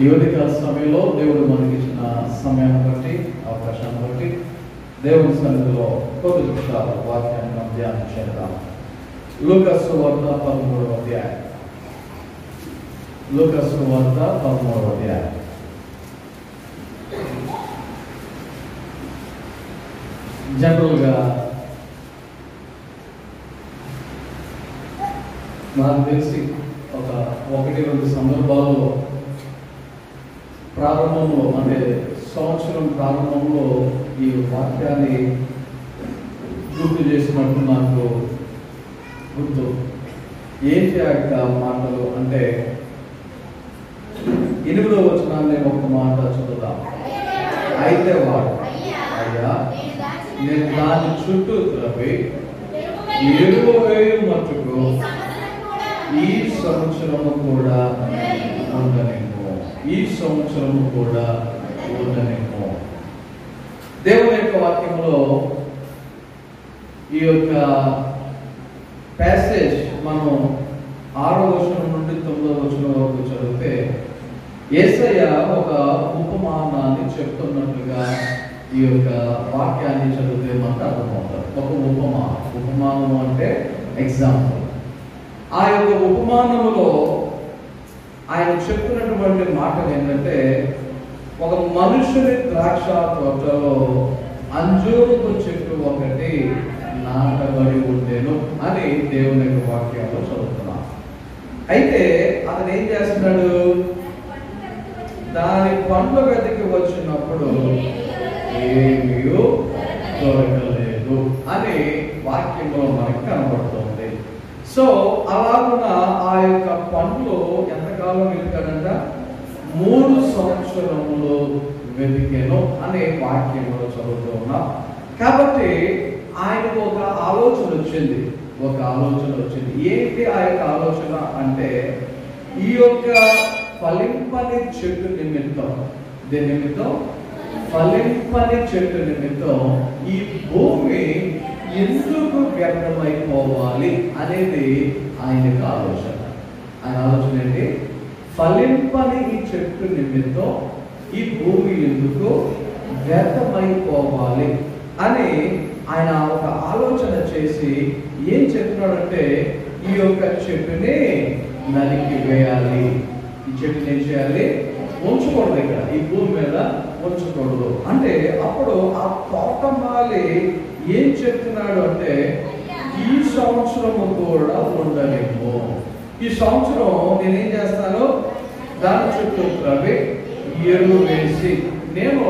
ఈ ఉదయకాల సమయంలో దేవుడు మనకి ఇచ్చిన సమయాన్ని బట్టి, అవకాశాన్ని బట్టి దేవుని సన్నిధిలో కొద్ది నిమిషాలు వాక్యాన్ని మనం ధ్యానం చేద్దాం. లూకాసు సువార్త 13వ అధ్యాయం. లూకాసు సువార్త 13వ అధ్యాయం. జనరల్గా నాకు తెలిసి ఒకటి రెండు సందర్భాల్లో ప్రారంభంలో, అంటే సంవత్సరం ప్రారంభంలో ఈ వాక్యాన్ని గుర్తు చేసినట్టు నాకు గుర్తు. ఏంటి ఆ యొక్క మాటలు అంటే 8వ వచనాన్ని ఒక మాట చదువుదాం. అయితే వాడు, అయ్యా నేను దాని చుట్టూ త్రవ్వి ఎరువు వేయు మట్టుకు ఈ సంవత్సరము కూడా ఉండనేమో, ఈ సంవత్సరము కూడా ఉండనేమో. దేవుని యొక్క వాక్యంలో ఈ యొక్క ప్యాసేజ్ మనం 6వ వచనం నుండి 9వ వచనం వరకు చదివితే యేసయ్య ఒక ఉపమానాన్ని చెప్తున్నట్లుగా ఈ యొక్క వాక్యాన్ని చదివితే మనకు అర్థమవుతుంది. ఒక ఉపమానం అంటే ఎగ్జాంపుల్. ఆ యొక్క ఉపమానములో ఆయన చెప్తున్నటువంటి మాటలు ఏంటంటే, ఒక మనుషుని ద్రాక్ష తోటలో అంజూరపు చెట్టు ఒకటి నాటబడి ఉండేను అని దేవుని యొక్క వాక్యంలో చదువుతున్నాం. అయితే అతను ఏం చేస్తున్నాడు? దాని పండ్ల వెతికి వచ్చినప్పుడు ఏమీ దొరకలేదు అని వాక్యంలో మనకి కనబడుతుంది. సో అలాగున్న ఆ యొక్క పండ్లు ఎంతకాలం వెతికాడంట? 3 సంవత్సరములు వెతికాను అనే వాక్యంలో చదువుతూ ఉన్నాం. కాబట్టి ఆయనకు ఒక ఆలోచన వచ్చింది. ఏంటి ఆ యొక్క ఆలోచన అంటే, ఈ యొక్క ఫలింపని చెట్టు నిమిత్తం, దీని నిమిత్తం ఫలింపని చెట్టు నిమిత్తం ఈ భూమి ఎందుకు వ్యర్థమైపోవాలి అనేది ఆయనకు ఆలోచన. ఆయన ఆలోచన ఏంటి? ఫలింపని ఈ చెట్టు నిమిత్తం ఈ భూమి ఎందుకు వ్యర్థమైపోవాలి అని ఆయన ఒక ఆలోచన చేసి ఏం చెప్తున్నాడంటే, ఈ యొక్క చెట్టుని నరికి వేయాలి. ఈ చెట్టుని ఏం చేయాలి? ఉంచకూడదు, ఇక్కడ ఈ భూమి మీద ఉంచకూడదు అంటే. అప్పుడు ఆ తోటమాలి ఏం చెప్తున్నాడు అంటే, ఈ సంవత్సరము కూడా ఉండలేము. ఈ సంవత్సరం నేనేం చేస్తాను? దాని చుట్టూ త్రవ్వి ఎరువు వేసి నేను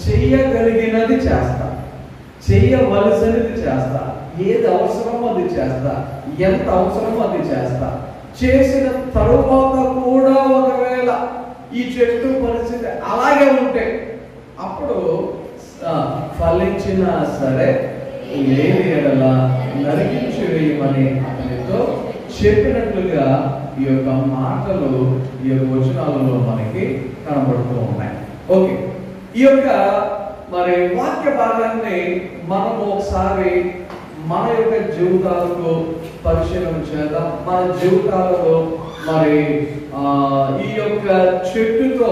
చెయ్యగలిగినది చేస్తా, చెయ్యవలసినది చేస్తా, ఏది అవసరమో అది చేస్తా, ఎంత అవసరమో అది చేస్తా. చేసిన తరువాత కూడా ఒకవేళ ఈ చెట్టు పరిస్థితి అలాగే ఉంటే అప్పుడు ఫలించినా సరే లేని ఎడల నరికించి వేయమని అతనితో చెప్పినట్లుగా ఈ యొక్క మాటలు ఈ యొక్క వచనాలలో మనకి కనబడుతూ ఉన్నాయి. ఓకే, ఈ యొక్క మరి వాక్య భాగాన్ని మనము ఒకసారి మన యొక్క జీవితాలకు పరిశీలన చేద్దాం. మన జీవితాలలో మరి ఈ యొక్క చెట్టుతో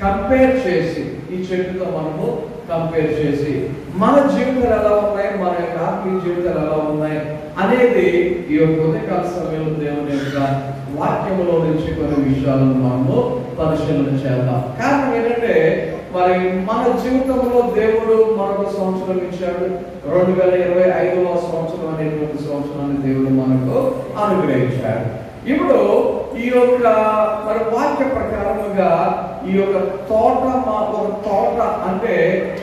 కంపేర్ చేసి, ఈ చెట్టుతో మనము కంపేర్ చేసి మన జీవితాలు ఎలా ఉన్నాయి, మన యొక్క ఆత్మీయ జీవితాలు ఎలా ఉన్నాయి అనేది ఈ యొక్క ఉదయకాల సమయంలో దేవుని యొక్క వాక్యంలో నుంచి కొన్ని విషయాలను మనము పరిశీలన చేద్దాం. కారణం ఏంటంటే, మరి మన జీవితంలో దేవుడు మరొక సంవత్సరం ఇచ్చాడు. 2025వ సంవత్సరం అనేటువంటి సంవత్సరాన్ని దేవుడు మనకు అనుగ్రహించాడు. ఇప్పుడు ఈ యొక్క మరి వాక్య ప్రకారముగా ఈ యొక్క తోట, ఒక తోట అంటే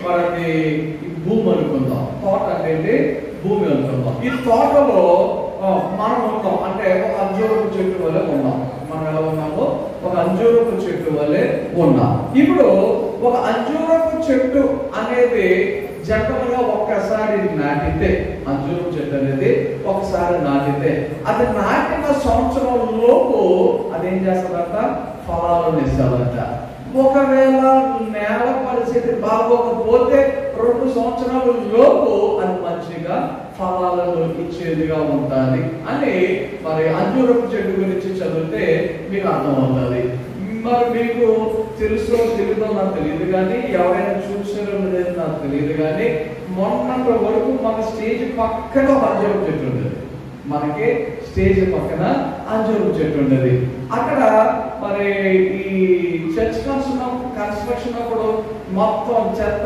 మనకి భూమి అనుకుందాం. తోట అంటే భూమి అనుకుందాం. ఈ తోటలో మనం ఉన్నాం అంటే ఒక అంజూరపు చెట్టు వలె ఉన్నాం. మనం ఎలా ఉన్నామో ఒక అంజూరపు చెట్టు వలె ఉన్నాం. ఇప్పుడు ఒక అంజూరపు చెట్టు అనేది జనరల్గా ఒక్కసారి నాటితే, అంజూరపు చెట్టు అనేది ఒకసారి నాటితే అది నాటిన సంవత్సరం లోపు అదేం చేస్తుందంట? ఫలాలను ఇస్తుందంట. ఒకవేళ నేల పరిస్థితి బాగోకపోతే 2 సంవత్సరాల లోపు అది మంచిగా ఫలాలను ఇచ్చేదిగా ఉంటుంది అని మరి అంజూరపు చెట్టు గురించి చదివితే మీకు అర్థమవుతుంది. మరి మీకు తెలుసో తెలియదో నాకు తెలియదు కానీ, ఎవరైనా చూసారో లేదో నాకు తెలియదు కానీ, మొన్నటి వరకు మన స్టేజ్ పక్కన అంజూరపు చెట్టు ఉండేది. మనకి స్టేజ్ పక్కన అంజూరపు చెట్టు ఉండేది. అక్కడ మరి ఈ చర్చ్ కన్స్ట్రక్షన్ అప్పుడు మొత్తం చెత్త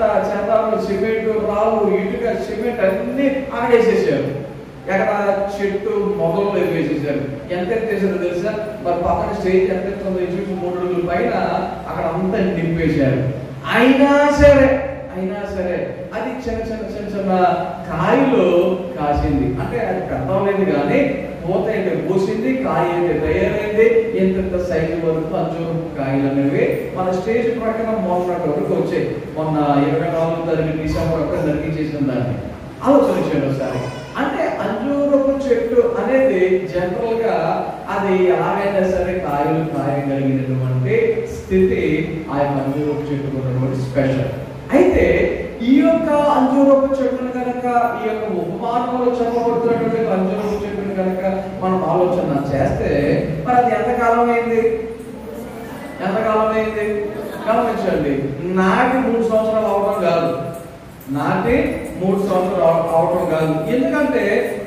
సిమెంట్, రాళ్ళు, ఇటుక, సిమెంట్ అన్ని ఆడేసేసారు. ఎక్కడ చెట్టు మొదలు వేసేసారు. ఎంత ఎత్తేసారో తెలుసా? మరి పక్కన స్టేజ్ ఎంత ఎత్తుందో చూసి 3 అడుగుల పైన అక్కడ అంతా నింపేశారు. అయినా సరే అది చిన్న కాయలు కాసింది. అంటే అది పెద్దలేదు కానీ పూత అయితే పూసింది, కాయ అయితే తయారైంది. ఎంత సైజు వరకు అంజూరపు కాయలు అనేవి మన స్టేజ్ ప్రకారం మొన్నటి వరకు వచ్చాయి. మొన్న 24వ తారీఖు డిసెంబర్ ఒకటి నరికించేసిన దాన్ని ఆలోచన చేయండి ఒకసారి. అంటే అంజూరపు చెట్టు అనేది జనరల్ గా అది ఎలాగైనా సరే కాయలు కాయగలిగినటువంటి స్థితి ఆ యొక్క అంజూరపు చెట్టు ఉన్నటువంటి స్పెషల్. అయితే ఈ యొక్క అంజూరపు చెట్టును కనుక, ఈ యొక్క ఉపమానంలో చెప్పబడుతున్నటువంటి అంజూరపు చెట్టును కనుక మనం ఆలోచన చేస్తే మరి అది ఎంతకాలం అయింది? గమనించండి, నాటి 3 సంవత్సరాలు అవడం కాదు. ఎందుకంటే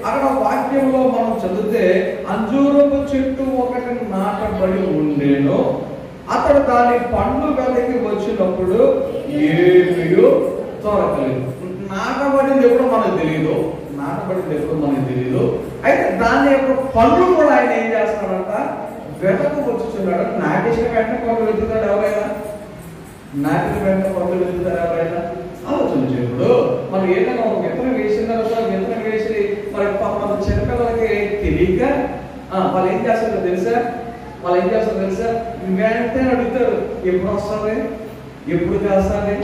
అక్కడ వాక్యంలో మనం చదివితే అంజూరపు చెట్టు ఒకటి నాటబడి ఉండేను, అతడు దాని పండు వెనక్కి వచ్చినప్పుడు ఏమీ దొరకలేదు. నాటబడింది ఎప్పుడో మనకు తెలియదు. అయితే దాని యొక్క పండ్లు కూడా ఆయన ఏం చేస్తాడంట? వెనక్కి వచ్చుచున్నాడు. నాటేసిన వెంటనే పండు వెతుకుతాడు ఎవరైనా? ఆలోచన చేయప్పుడు మనం ఏదైనా ఒక విత్తనం వేసిన తర్వాత విత్తనం వేసి మరి మన చిన్నపిల్లలకి తెలియక వాళ్ళు ఏం చేస్తారో తెలుసా? వెంటనే అడుగుతారు, ఎప్పుడు వస్తుంది, ఎప్పుడు కాస్తుంది?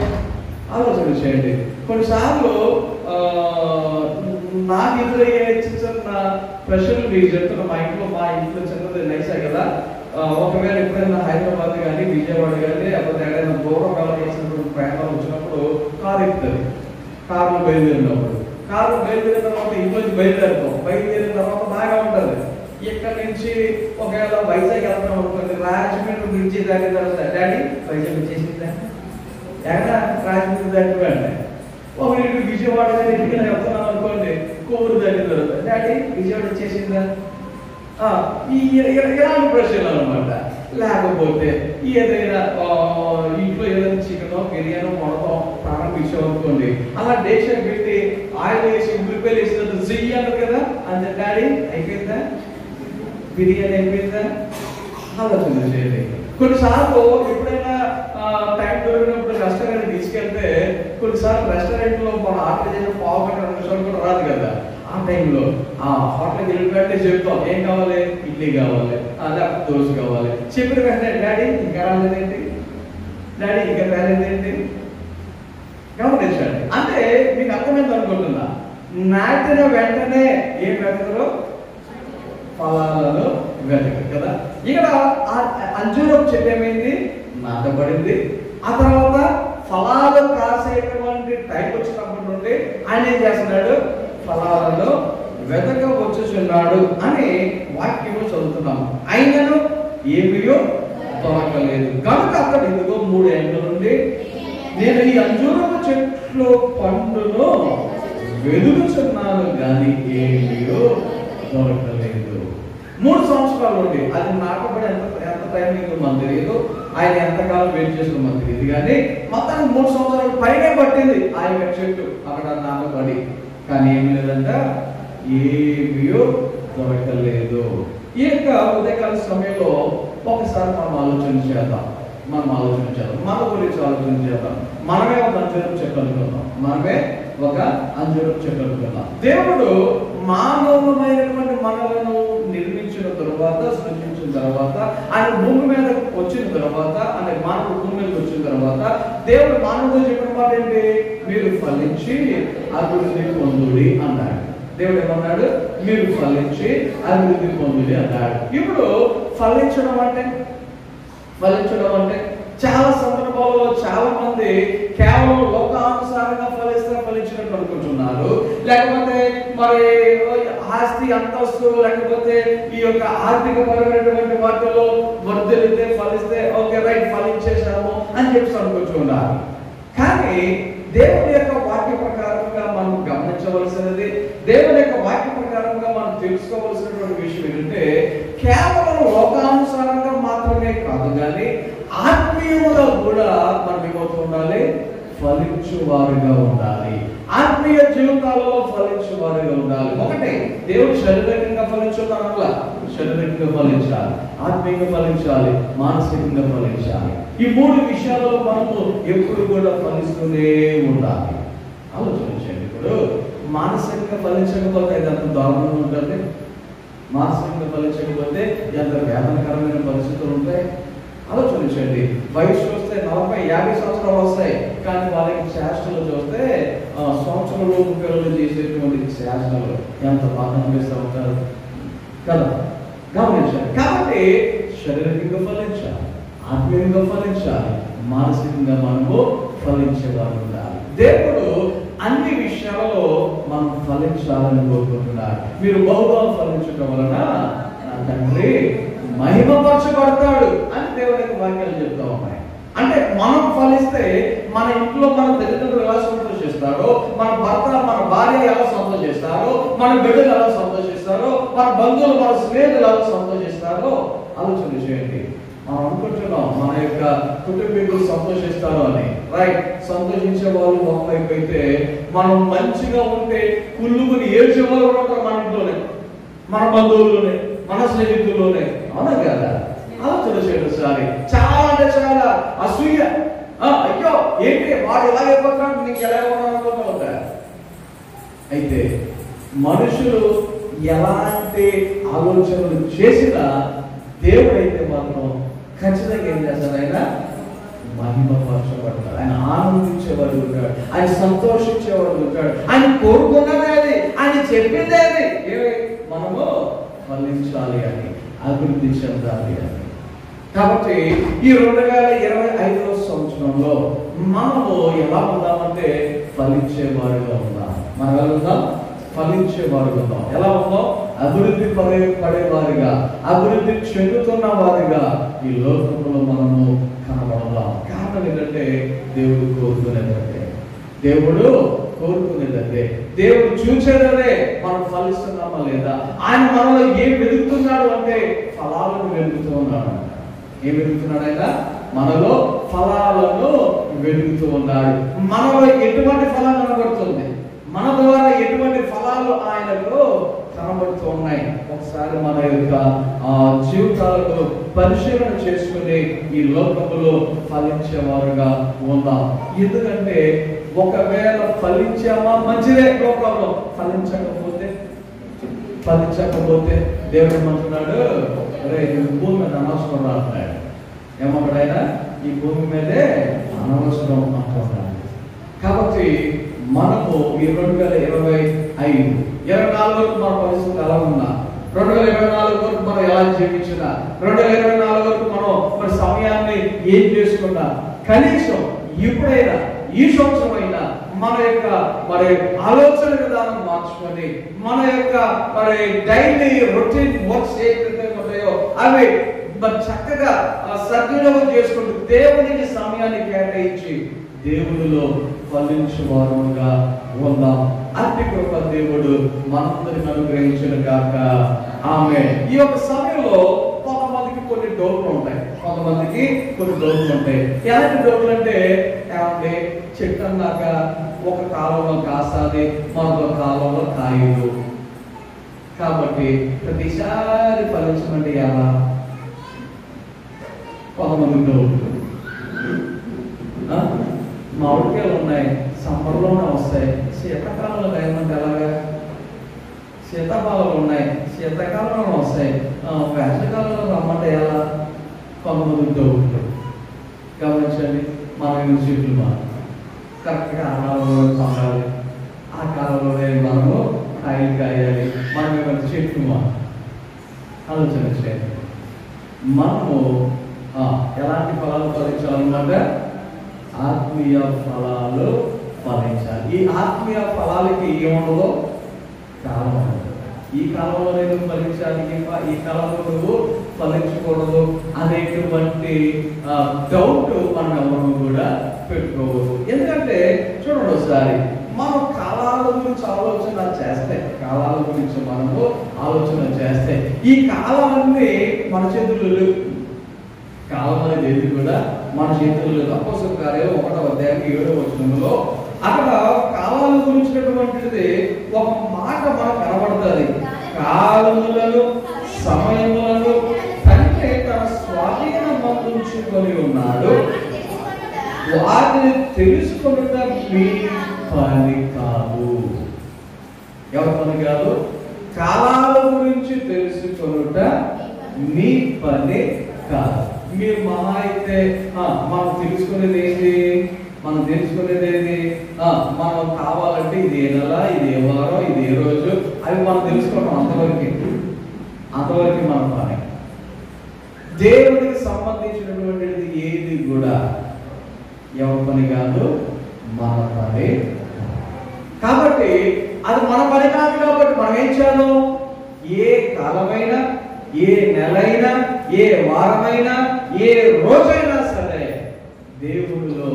ఆలోచన చేయండి. కొన్నిసార్లు నాకు ఎదురయ్యే చిన్న ప్రశ్నలు మీకు చెప్తున్నా. మా ఇంట్లో చిన్నది నైసా కదా. ఒకవేళ ఎప్పుడైనా హైదరాబాద్ కానీ, విజయవాడ కానీ, లేకపోతే ఎక్కడైనా దూరం వెళ్ళవలసినటువంటి ప్రయాణాలు వచ్చినప్పుడు కారు ఎక్కుతుంది. కారులో బయలుదేరిన తర్వాత ఇంట్లోంచి బయలుదేరిన తర్వాత బాగా ఉంటుంది. ఇక్కడ నుంచి ఒకవేళ వైజాగ్ వెళ్తాం అనుకోండి, రాజమండ్రి బ్రిడ్జి దాటిన తర్వాత డాడీ వైజాగ్ వచ్చేసిందా? ఎక్కడ రాజమండ్రి దాటిపోయాడు. ఒకటి విజయవాడ కానీ ఇంటికి వెళ్తున్నాను అనుకోండి, కోవూరు దాటిన తర్వాత డాడీ విజయవాడ వచ్చేసిందా? ఇలాంటి ప్రశ్నలు అనమాట. లేకపోతే ఏదైనా ఇంట్లో ఏదైనా చికెనో బిర్యానో వండటం ప్రారంభించాం అనుకోండి, అలా డేషన్ పెట్టి ఆయిల్ వేసి ఉల్లిపాయలు వేసినంత చెయ్యాలి కదా. అంతే డాడీ అయిపోయిందా? బిర్యానీ అయిపోయిందా? ఆలోచన చేయండి. కొన్నిసార్లు ఎప్పుడైనా టైం దొరికినప్పుడు రెస్టారెంట్ తీసుకెళ్తే కొన్నిసార్లు రెస్టారెంట్ లో మనం ఆర్డర్ చేసిన 1/2 నిమిషాలు కూడా రాదు కదా. ఆ టైంలో హోటల్కి వెళ్ళిపోతే చెప్తాం, ఏం కావాలి? ఇడ్లీ కావాలి, లేకపోతే దోశ కావాలి. చెప్పిన వెంటనే డాడీ ఇంకా రాలేదేంటి? గమనించండి. అంటే మీకు అర్థమైంది అనుకుంటున్నా. నాటిన వెంటనే ఏం వెతకరు? ఫలాలను వెతకరు కదా. ఇక్కడ అంజూరపు చెట్టు ఏమైంది? నాటబడింది. ఆ తర్వాత ఫలాలు కాసేటువంటి టైం వచ్చినప్పటి నుండి ఆయన ఏం చేస్తున్నాడు? ఫలాలను వెతకవచ్చుచున్నాడు అని వాక్యము చదువుతున్నాము. అయినను ఏమీ దొరకలేదు. కనుక అక్కడ ఇదిగో 3 ఏళ్ల నుండి నేను ఈ అంజూరపు చెట్లు పండును వెదుగుచున్నాను కానీ ఏమీ దొరకలేదు. 3 సంవత్సరాల నుండి అది నాటబడి ఎంత టైమింగ్ మనకు తెలియదు. ఆయన ఎంతకాలం వెయిట్ చేసిన మనకు తెలియదు. కానీ మొత్తానికి 3 సంవత్సరాల పైనే పట్టింది ఆ యొక్క చెట్టు అక్కడ నాటబడి. కానీ ఏమి లేదంట, ఏమీ దొరకలేదు. ఈ యొక్క ఉదయకాల సమయంలో ఒకసారి మనం ఆలోచన చేద్దాం. మన గురించి ఆలోచన చేద్దాం. మనమే ఒక అంజూరపు చెట్టు అనుకున్నాం. దేవుడు మానవులమైనటువంటి మనలను నిర్మించిన తరువాత, సృష్టించిన తర్వాత, ఆయన భూమి మీద వచ్చిన తర్వాత, అంటే మానవుడు భూమి మీదకి వచ్చిన తర్వాత దేవుడు మానవుడు చెప్పిన మాట ఏంటి? మీరు ఫలించి అభివృద్ధి పొందుడి అన్నాడు. దేవుడు ఏమన్నాడు? మీరు ఫలించి అభివృద్ధి పొందుడి అన్నాడు. ఇప్పుడు ఫలించడం అంటే చాలా సందర్భాల్లో చాలా మంది కేవలం లోకానుసారంగా ఫలించినట్టు అనుకుంటున్నారు. లేకపోతే మరి ఆస్తి అంతస్తు లేకపోతే ఈ యొక్క ఆర్థిక పరమైనటువంటి వాటిలో వర్ధిల్లితే ఫలిస్తే ఓకే ఉండాలి. కానీ దేవుని యొక్క వాక్య ప్రకారంగా మనం గమనించవలసినది, దేవుని యొక్క వాక్య ప్రకారంగా మనం తెలుసుకోవలసినటువంటి విషయం ఏంటంటే కేవలం లోకానుసారంగా మాత్రమే కాదు, కానీ ఆత్మీయంగా కూడా మనం ఏమవుతూ ఉండాలి, ఫలించువారుగా ఉండాలి. ఆత్మీయ జీవితాలలో ఫలించువారుగా ఉండాలి. ఒకటి, దేవుడు శారీరకంగా ఫలించుతానలా, శారీరకంగా ఫలించాలి, ఆత్మీయంగా ఫలించాలి, మానసికంగా ఫలించాలి. ఈ మూడు విషయాలలో మనము ఎప్పుడు కూడా ఫలిస్తూనే ఉండాలి. ఆలోచించండి, ఇప్పుడు మానసికంగా ఫలించకపోతే ఎంత దారుణంగా ఉంటుంది, మానసికంగా ఫలించకపోతే ఎంత వేదనకరమైన పరిస్థితులు ఉంటాయి. ఆలోచించండి, వయసు చూస్తే 40-50 సంవత్సరాలు వస్తాయి, కానీ వాళ్ళకి చేష్టలు చూస్తే సంవత్సరంలోపు పిల్లలు చేసేటువంటి చేష్టలు ఎంత బాగా అనిపిస్తూ ఉంటారు కదా, గమనించండి. కాబట్టి శారీరకంగా ఫలించాలి, ఆత్మీయంగా ఫలించాలి, మానసికంగా మనము ఫలించేవారు ఉండాలి. దేవుడు అన్ని విషయాలలో మనం ఫలించాలని కోరుకుంటున్నారు. మీరు బహుగా ఫలించడం వలన నా తండ్రి మహిమపరచబడతాడు అని దేవుని యొక్క వాక్యాలు చెప్తా ఉన్నాయి. అంటే మనం ఫలిస్తే మన ఇంట్లో మన తల్లిదండ్రులు ఎలా సంతోషిస్తారో, మన భర్త మన భార్య ఎలా సంతోషిస్తారో, మన బిడ్డలు ఎలా సంతోషిస్తారో, మన బంధువులు మన స్నేహితులు ఎలా సంతోషిస్తారో ఆలోచన చేయండి. మనం అనుకుంటున్నాం మన యొక్క కుటుంబీకులు సంతోషిస్తారు అని, రైట్. సంతోషించే వాళ్ళు ఒకవైపు అయితే, మనం మంచిగా ఉంటే కుళ్ళుకుని ఏడ్చే వాళ్ళు ఉంటారు మన ఇంట్లోనే, మన బంధువుల్లోనే, మన స్నేహితుల్లోనే. అవునా కదా? ఆలోచన చేయడం సారి చాలా అంటే చాలా అసూయ. అయ్యో ఏంటి వాడు ఎలాగైపోతున్నాడు, నీకు ఎలా అనుకుంటా. అయితే మనుషులు ఎలాంటి ఆలోచనలు చేసినా దేవుడైతే మాత్రం ఖచ్చితంగా ఏం చేస్తాడు, ఆయన మహిమపరచబడతాడు, ఆయన ఆనందించేవాడు ఉంటాడు, ఆయన సంతోషించేవాడు ఉంటాడు, ఆయన కోరుకున్నదే అది, ఆయన చెప్పిందే అది, ఏమి మనము ఫలించాలి అని, అభివృద్ధి చెందాలి అని. కాబట్టి ఈ 2025వ సంవత్సరంలో మనము ఎలా ఉందామంటే ఫలించేవారుగా ఉందాం. మనం ఎలా ఉందాం? ఫలించేవారుగా ఉందాం. ఎలా ఉందాం? అభివృద్ధి పడేవారిగా, అభివృద్ధి చెందుతున్న వారిగా ఈ లోకంలో మనము కనబడదాం. కారణం ఏంటంటే దేవుడు కోరుకునేదంటే, దేవుడు కోరుకునేదంటే, దేవుడు చూసేదే మనం ఫలిస్తున్నామా లేదా. ఆయన మనలో ఏం వెతుకుతున్నాడు అంటే ఫలాలను వెతుకుతూ ఉన్నాడు. ఏం వెతుకుతున్నాడు ఆయన? మనలో ఫలాలను వెతుకుతూ ఉన్నాడు. మనలో ఎటువంటి ఫలం కనబడుతుంది, మన ద్వారా ఎటువంటి ఫలాలు ఆయనకు కనబడుతూ ఉన్నాయి. ఒకసారి మన యొక్క జీవితాలను పరిశీలన చేసుకుని ఈ లోకములో ఫలించేవారుగా ఉందాం. ఎందుకంటే ఒకవేళ ఫలించామా మంచిదే, నో ప్రాబ్లం. ఫలించకపోతే దేవుడు ఏమంటున్నాడు, అరే ఈ భూమి మీద అనవసరం రాస్తున్నాడు. ఏమన్నాడైనా? ఈ భూమి మీదే అనవసరం అంటున్నాడు. కాబట్టి మనము ఈ 2025, 24 వరకు మన పరిస్థితి ఎలా ఉన్నా, 2024 వరకు మనం ఎలా జీవించినా, 2024 వరకు మనం మన సమయాన్ని ఏం చేసుకున్నా, కనీసం ఇప్పుడైనా ఈ సంవత్సరం అయినా మన యొక్క ఆలోచన విధానం మార్చుకొని, మన యొక్క డైలీ రొటీన్ వర్క్స్ ఏదైతే ఉంటాయో అవి చక్కగా సద్వినియోగం చేసుకుంటూ దేవునికి సమయాన్ని కేటాయించి దేవుడిలో ఫలించువారుగా ఉందాం. అతి కృప దేవుడు మనందరికి అనుగ్రహించిన గాక. ఆమేన్. ఈ యొక్క సమయంలో కొంతమందికి కొన్ని డౌట్లు ఉంటాయి. ఎలాంటి డౌట్లు అంటే, ఏమంటే చెట్టు అన్నాక ఒక కాలంలో కాసాది, మరొక కాలంలో కాయదు, కాబట్టి ప్రతిసారి ఫలించమంటే ఎలా? కొంతమంది డౌట్లు. మామిడికాయలు ఉన్నాయి, సమ్మర్లోనే వస్తాయి, శీతాకాలంలో కాయమంటే ఎలాగా? శీతాకాలంలో ఉన్నాయి, శీతాకాలంలో వస్తాయి, వేసవికాలంలో రమ్మంటే ఎలా? కొంతమంది డౌట్లు. గమనించండి, మనం చెట్లు మనం కరెక్ట్గా ఆ కాలంలో పండాలి, ఆ కాలంలోనే మనము కాయలు కాయాలి, మనం ఏమైనా చెట్లు మనం ఆలోచన చేయాలి. మనము ఎలాంటి ఫలాలు ఫలించాలన్నమాట? ఆత్మీయ ఫలాలు ఫలించాలి. ఈ ఆత్మీయ ఫలాలకి ఏముండదో కాలం ఉండదు. ఈ కాలంలో నేను ఫలించాలి, ఈ కాలంలో నువ్వు ఫలించకూడదు అనేటువంటి డౌట్ మనం ఎవరు కూడా పెట్టుకోవద్దు. ఎందుకంటే చూడండి ఒకసారి, మనం కాలాల గురించి ఆలోచన చేస్తే, కాలాల గురించి మనము ఆలోచన చేస్తే, ఈ కాలాలన్నీ మన చేతుల్లో లేవు. కాలం అనేది ఏది కూడా మన చేతుల్లో లేదు. అపోస్తలుల కార్యాలు 1వ అధ్యాయం 7వ వచనంలో అక్కడ కాలాల గురించినటువంటిది ఒక మాట మనకు కనబడుతుంది. కాలములను సమయములను తండ్రి తన స్వాధీనమందుంచుకొని ఉన్నాడు, వాటిని తెలుసుకొనుట మీ పని కాదు. ఎవరి పని కాదు? కాలాల గురించి తెలుసుకొనుట మీ పని కాదు. మీరు మహా అయితే మనం తెలుసుకునేది ఏంటి? మనం కావాలంటే ఇది ఏ నెల, ఇది ఏ వారం, ఇది ఏ రోజు, అవి మనం తెలుసుకోవడం అంతవరకు మన పని. దేవుడికి సంబంధించినటువంటిది ఏది కూడా ఎవరి పని కాదు, మన పని. కాబట్టి అది మన పని కాదు. కాబట్టి మనం ఏం చేయాలి? ఏ కాలమైనా, ఏ నెలైనా, ఏ వారమైనా, ఏ రోజైనా సరే దేవుడిలో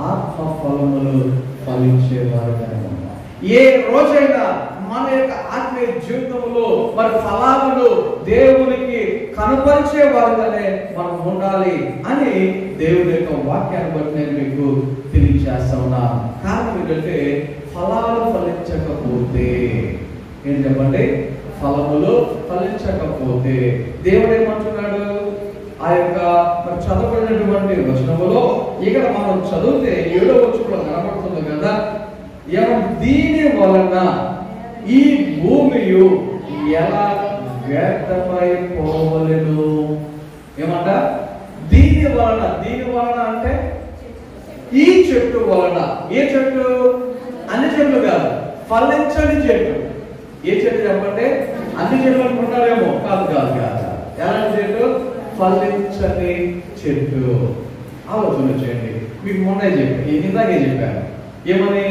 ఆత్మ ఫలములు ఫలించేవారుగా ఉన్నాం. ఏ రోజైనా మన యొక్క ఆత్మీయ జీవితంలో మరి ఫలాలను దేవునికి కనపరిచేవారుగానే మనం ఉండాలి అని దేవుడి యొక్క వాక్యాన్ని బట్టి నేను మీకు తెలియజేస్తా ఉన్నాను. కారణం ఏంటంటే ఫలాలు ఫలించకపోతే ఏం చెప్పండి? ఫలములు ఫలించకపోతే దేవుడు ఏమంటున్నాడు? ఆ యొక్క చదవబడినటువంటి వచనములో ఇక్కడ మనం చదివితే 7వ వచనంలో కనబడుతుంది కదా, దీని వలన ఈ భూమియు ఎలా వ్యర్థమైపోవలెను. ఏమంట? దీని వలన అంటే ఈ చెట్టు వలన. ఏ చెట్టు? అన్ని చెట్లు కాదు, ఫలించని చెట్టు. ఏ చెట్టు చెప్పండి? అన్ని చెట్లు అనుకుంటారేమో, కాదు. ఎలాంటి చెట్టు? ఫలించని చెట్టు. ఆలోచన చేయండి. మీకు మొన్నే ఇందాకే చెప్పాను. ఏమని?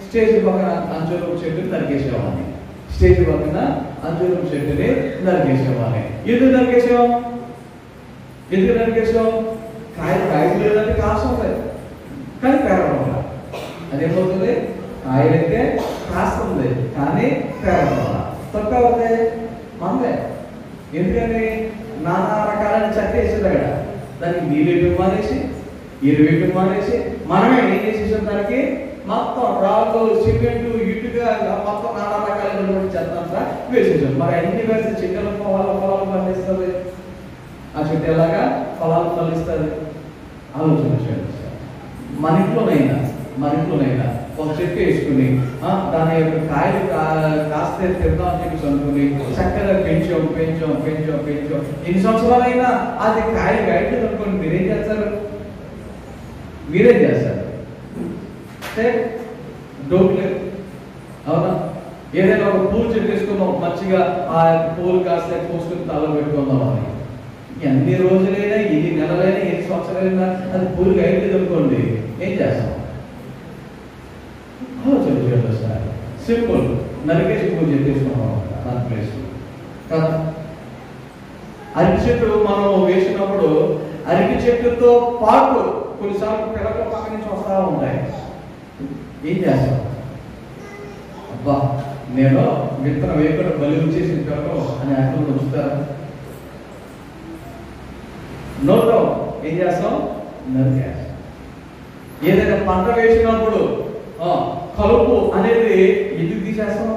స్టేజ్ పక్కన అంజూరం చెట్టుని నరికేసేవాడిని. స్టేజ్ పక్కన అంజూరం చెట్టుని నరికేసేవాడిని. ఎందుకు నరికేసాం? కాయలు లేదంటే కాసం లేదు, కానీ పేరడం. అదేమవుతుంది? కాయలైతే కాస్తుంది, కానీ పేరడం తక్కువ అవుతుంది. మనదే. ఎందుకని? నానా రకాలైన చెత్త వేసేది అక్కడ. దానికి నీళ్ళు మానేసి, ఎరువు మానేసి మనమే ఏం చేసేసాం? దానికి మొత్తం రాళ్ళు, సిమెంట్, ఇటుగా మొత్తం నానా రకాలైనటువంటి చెత్త అంతా వేసేసాం. మరి అన్ని వేస్తే చెట్ల ఫలాలు పండిస్తుంది. ఆ చెట్టు ఎలాగా ఫలాలు ఫలిస్తుంది? ఆలోచన చేయండి. మన ఇంట్లోనైనా ఒక చెట్టు వేసుకుని దాని యొక్క కాయలు కాస్తే తిందాం అని చెప్పి అనుకుని చక్కగా పెంచాం. ఎన్ని సంవత్సరాలైనా అది కాయలు గాయట్లేదు అనుకోండి, మీరేం చేస్తారు? డౌట్ లేదు, అవునా? ఏదైనా ఒక పూలు చెట్టు వేసుకుందాం, మంచిగా ఆ పూలు కాస్తే పోసుకుని తల పెట్టుకుందాం అని. ఎన్ని రోజులైనా, ఎన్ని నెలలైనా, ఎన్ని సంవత్సరాలైనా అది పూలు గాయట్లేదు అనుకోండి, ఏం చేస్తాం? ఆలోచన చేయండి సార్. సింపుల్, నరికేసి పూజ చేసుకున్నాం దాని ప్లేస్ కదా. అరటి చెట్టు మనం వేసినప్పుడు అరటి చెట్టుతో పాటు కొన్నిసార్లు పిల్లలు పక్క నుంచి వస్తూ ఉంటాయి. ఏం చేస్తాం? అబ్బా, నేను విత్తనం వేయకుండా బలి వచ్చేసిన పిల్లలు అని అర్థం ఉంచుతారా? నోట్లో ఏం చేస్తాం? నరికేస్తాం. ఏదైనా పంట వేసినప్పుడు కలుపు అనేది ఎందుకు తీసేస్తాం?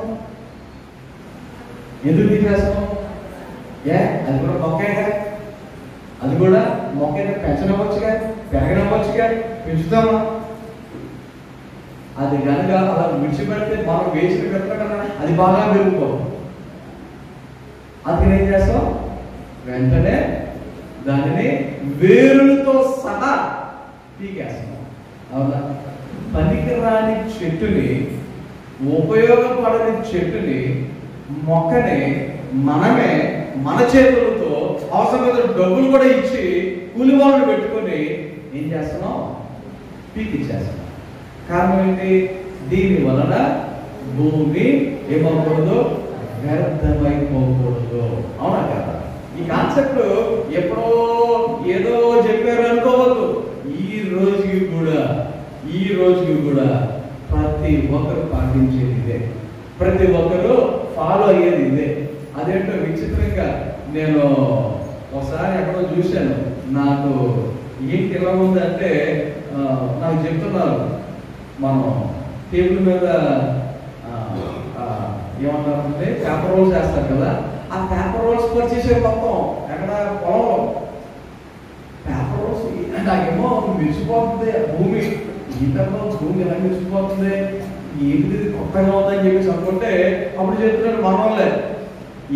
అది కూడా మొక్కగా, పెంచనవచ్చుగా, పెరగనవచ్చుగా, పెంచుతామా? అది కనుక అలా విడిచిపెడితే మనం వేసిన కదా అది బాగా పెరుగుతాం. అందుకని ఏం చేస్తాం? వెంటనే దానిని వేరులతో సహా పీకేస్తాం. అవునా? పనికిరాని చెట్టుని, ఉపయోగపడని చెట్టుని, మొక్కని మనమే మన చేతులతో అవసరమైన డబ్బులు కూడా ఇచ్చి కూలి వాళ్ళని పెట్టుకొని ఏం చేస్తున్నాం? పీకిచ్చేస్తున్నాం. కారణం ఏంటి? దీని వలన భూమి ఏమవకూడదు? వ్యర్థమైపోకూడదు. అవునా కదా? ఈ కాన్సెప్ట్ ఎప్పుడో ఏదో చెప్పారు అనుకోవద్దు. ఈ రోజుకి కూడా ఈ రోజుకి కూడా ప్రతి ఒక్కరు పాటించేది ఇదే, ప్రతి ఒక్కరు ఫాలో అయ్యేది ఇదే. అదేంటో విచిత్రంగా నేను ఒకసారి ఎక్కడో చూశాను. నాకు ఏంటి ఎలా ఉందంటే నాకు చెప్తున్నారు, మనం టేబుల్ మీద ఏమన్నారంటే పేపర్ రోల్స్ వేస్తారు కదా, ఆ పేపర్ రోల్స్ పరిచేసే మొత్తం ఎక్కడ పొలంలో పేపర్ రోల్స్. నాకేమో మెరిసిపోతుంది భూమి, ఈతలో భూమి ఎలా మెరిసిపోతుంది, ఏంటిది కొత్తగా ఉందని చెప్పేసి అనుకుంటే అప్పుడు చెప్తున్నాడు మనోళ్ళే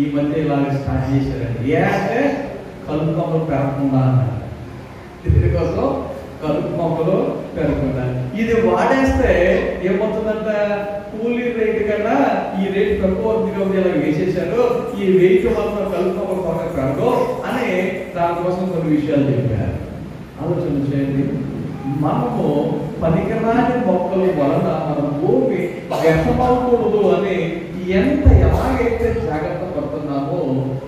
ఈ మధ్య ఇలాగ స్టార్ట్ చేశారండి. ఏ అంటే కలుపు మొక్కలు పెరగకుండా అన్నారు. దీనికోసం కలుపు మొక్కలు పెరగకుండా ఇది వాడేస్తే ఏమవుతుందంట, కూలీ రేటు కన్నా ఈ రేటు తక్కువ ఇలా వేసేసారు, ఈ వెయిట్ మాత్రం కలుపు మొక్కలు త్వరగా పెరగవు అని దానికోసం కొన్ని విషయాలు చెప్పారు. ఆలోచన చేయండి, మనము పనికిరాని మొక్కల వలన మన భూమి వ్యర్థమవకూడదు అని ఎలాగైతే జాగ్రత్త పడుతున్నామో,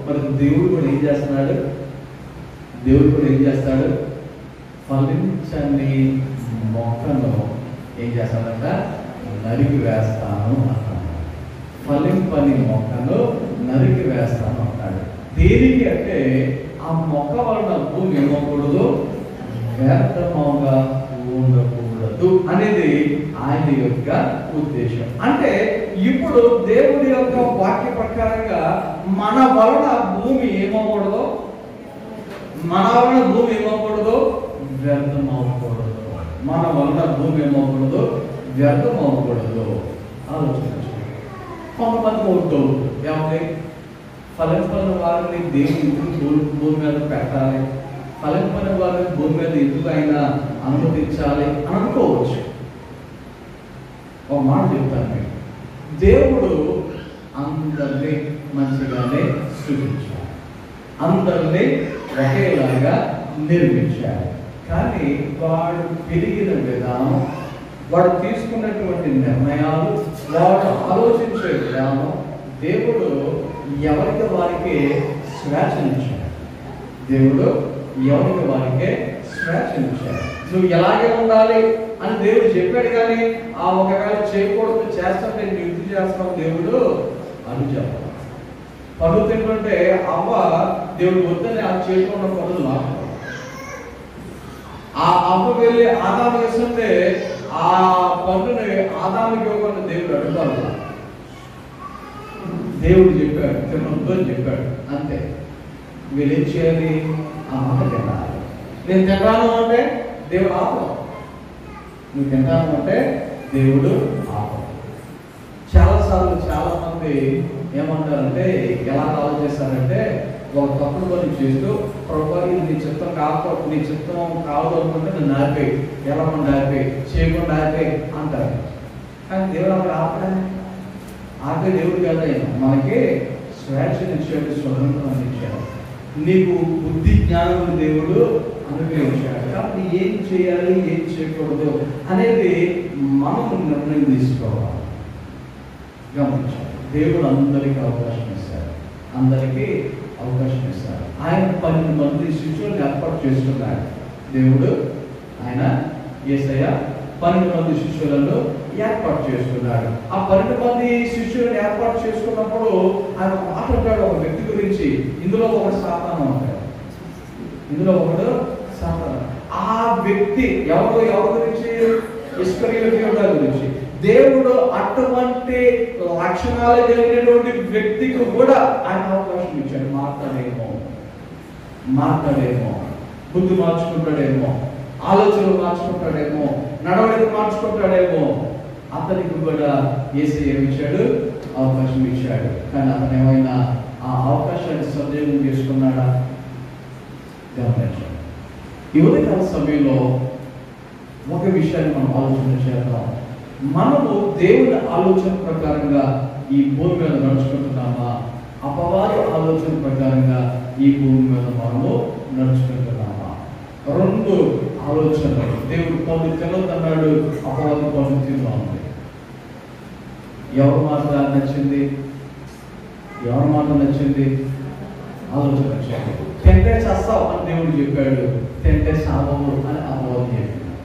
మరి దేవుడు కూడా ఏం చేస్తున్నాడు, ఫలించని మొక్కను ఏం చేస్తాడంట, నరికి వేస్తాను అంటాడు. ఫలింపని మొక్కను నరికి వేస్తాను అంటాడు. దేనికి అంటే ఆ మొక్క వలన భూమి ఏమకూడదు, వ్యర్థంగా ఉండకూడదు అనేది ఆయన యొక్క ఉద్దేశం. అంటే ఇప్పుడు దేవుడి యొక్క వాక్య ప్రకారంగా మన వలన భూమి ఏమకూడదు, వ్యర్థం అవ్వకూడదు. మన వలన భూమి ఏమకూడదు, వ్యర్థం అవ్వకూడదు. ఆలోచించండి. కొంతమంది అవుతూ ఏమవుతాయి, ఫలింపని వారిని దేవుడు భూమి మీద పెట్టాలి, ఫలింపని వారిని భూమి మీద ఎందుకైనా అనుమతించాలి అని అనుకోవచ్చు. ఒక మాట చెప్తాను మీకు, దేవుడు అందరినీ మంచిగానే సృష్టించాడు, అందరినీ ఒకేలాగా నిర్మించాడు. కానీ వాడు పెరిగిన విధానం, వాడు తీసుకున్నటువంటి నిర్ణయాలు, వాడు ఆలోచించే విధానం, దేవుడు ఎవరికి వారికే స్వేచ్ఛనిచ్చాడు. నువ్వు ఎలాగే ఉండాలి అని దేవుడు చెప్పాడు. కానీ ఆ ఒకవేళ చేయకూడదు చేస్తుంటే నువ్వు ఎందుకు చేస్తావు దేవుడు అని చెప్పాలి. పనులు తింటుంటే అవ్వ దేవుడు వద్దని ఆ చేయకుండా పనులు నాకు ఆ అవ్వ వెళ్ళి ఆదాము చేస్తుంటే ఆ పనుని ఆదాముకి ఇవ్వకుండా దేవుడు అడుగుతాడు. దేవుడు చెప్పాడు తినొద్దు అని చెప్పాడు, అంతే. వీళ్ళు ఏం చేయాలి, ఆ మాట తినాలి. నేను తింటాను అంటే దేవుడు ఆపం, నువ్వు తింటాను అంటే దేవుడు ఆపం. చాలాసార్లు చాలా మంది ఏమంటారంటే, ఎలా ఆలోచిస్తారంటే, ఒక తప్పుడు పని చేస్తూ ప్రభు ఇది నీ చిత్తం కాకపోతే, నీ చిత్తం కావద్దు అనుకుంటే నేను ఆపేయి, ఎలా ఉండి ఆపేయి, చేయకుండా ఆపేయి అంటారు. కానీ దేవుడు అక్కడ ఆపే దేవుడు కదా, మనకి స్వేచ్ఛనిచ్చాడు, స్వతంత్రం ఇచ్చాడు, నీకు బుద్ధి జ్ఞానం దేవుడు అనుగ్రహించాడు. కాబట్టి ఏం చేయాలి ఏం చేయకూడదు అనేది మనం నిర్ణయం తీసుకోవాలి. గమనించాలి, దేవుడు అందరికీ అవకాశం ఇస్తాడు. ఆయన 12 మంది శిష్యులను ఏర్పాటు చేసుకున్నాడు. దేవుడు ఆయన యేసయ్య 12 మంది శిష్యులను ఏర్పాటు చేసుకున్నాడు. ఆ 12 మంది శిష్యులను ఏర్పాటు చేసుకున్నప్పుడు ఆయన మాట్లాడాడు ఒక వ్యక్తి గురించి. ఇందులో ఒకడు సాతాను అంటాడు. ఆ వ్యక్తి ఎవరి గురించి, ఇస్కరియోతు గురించి. దేవుడు అటువంటి లక్షణాలు కలిగినటువంటి వ్యక్తికి కూడా ఆయన అవకాశం ఇచ్చాడు. మాట్లాడేమో, బుద్ధి మార్చుకుంటాడేమో, ఆలోచనలు మార్చుకుంటాడేమో, నడవడిక మార్చుకుంటాడేమో. అతనికి కూడా యేసయ్య ఇచ్చాడు, అవకాశం ఇచ్చాడు. కానీ అతను ఏమైనా ఆ అవకాశాన్ని సద్వినియోగం చేసుకున్నాడా? గమనించాడు. ఈ ఉదయకాల సమయంలో ఒక విషయాన్ని మనం ఆలోచన చేద్దాం. మనము దేవుని ఆలోచన ప్రకారంగా ఈ భూమి మీద నడుచుకుంటున్నామా, అపవాది ఆలోచన ప్రకారంగా ఈ భూమి మీద మనము నడుచుకుంటున్నామా? 2 ఆలోచనలు. దేవుడు పనులు తినొద్దన్నాడు, అపవాది పనులు తిన్నాడు. ఎవరి మాట నచ్చింది? ఆలోచన వచ్చాడు. తింటే చేస్తావు అని దేవుడు చెప్పాడు, తింటే సాధవు అని అపవాది చెప్పాడు.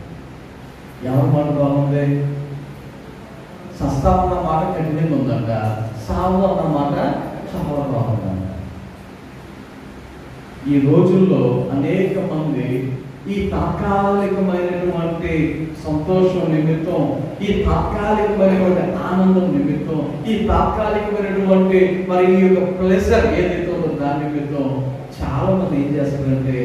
ఎవరి మాట బాగుంది? సస్తా అన్న మాట కఠినంగా ఉందంట, సాగు అన్న మాట చాలా బాగుందంట. ఈ రోజుల్లో అనేక మంది ఈ తాత్కాలికమైనటువంటి సంతోషం నిమిత్తం, ఈ తాత్కాలికమైనటువంటి ఆనందం నిమిత్తం, ఈ తాత్కాలికమైనటువంటి మరి ఈ యొక్క ప్లెజర్ ఏదైతే ఉందో దాని నిమిత్తం చాలా మంది ఏం చేస్తారంటే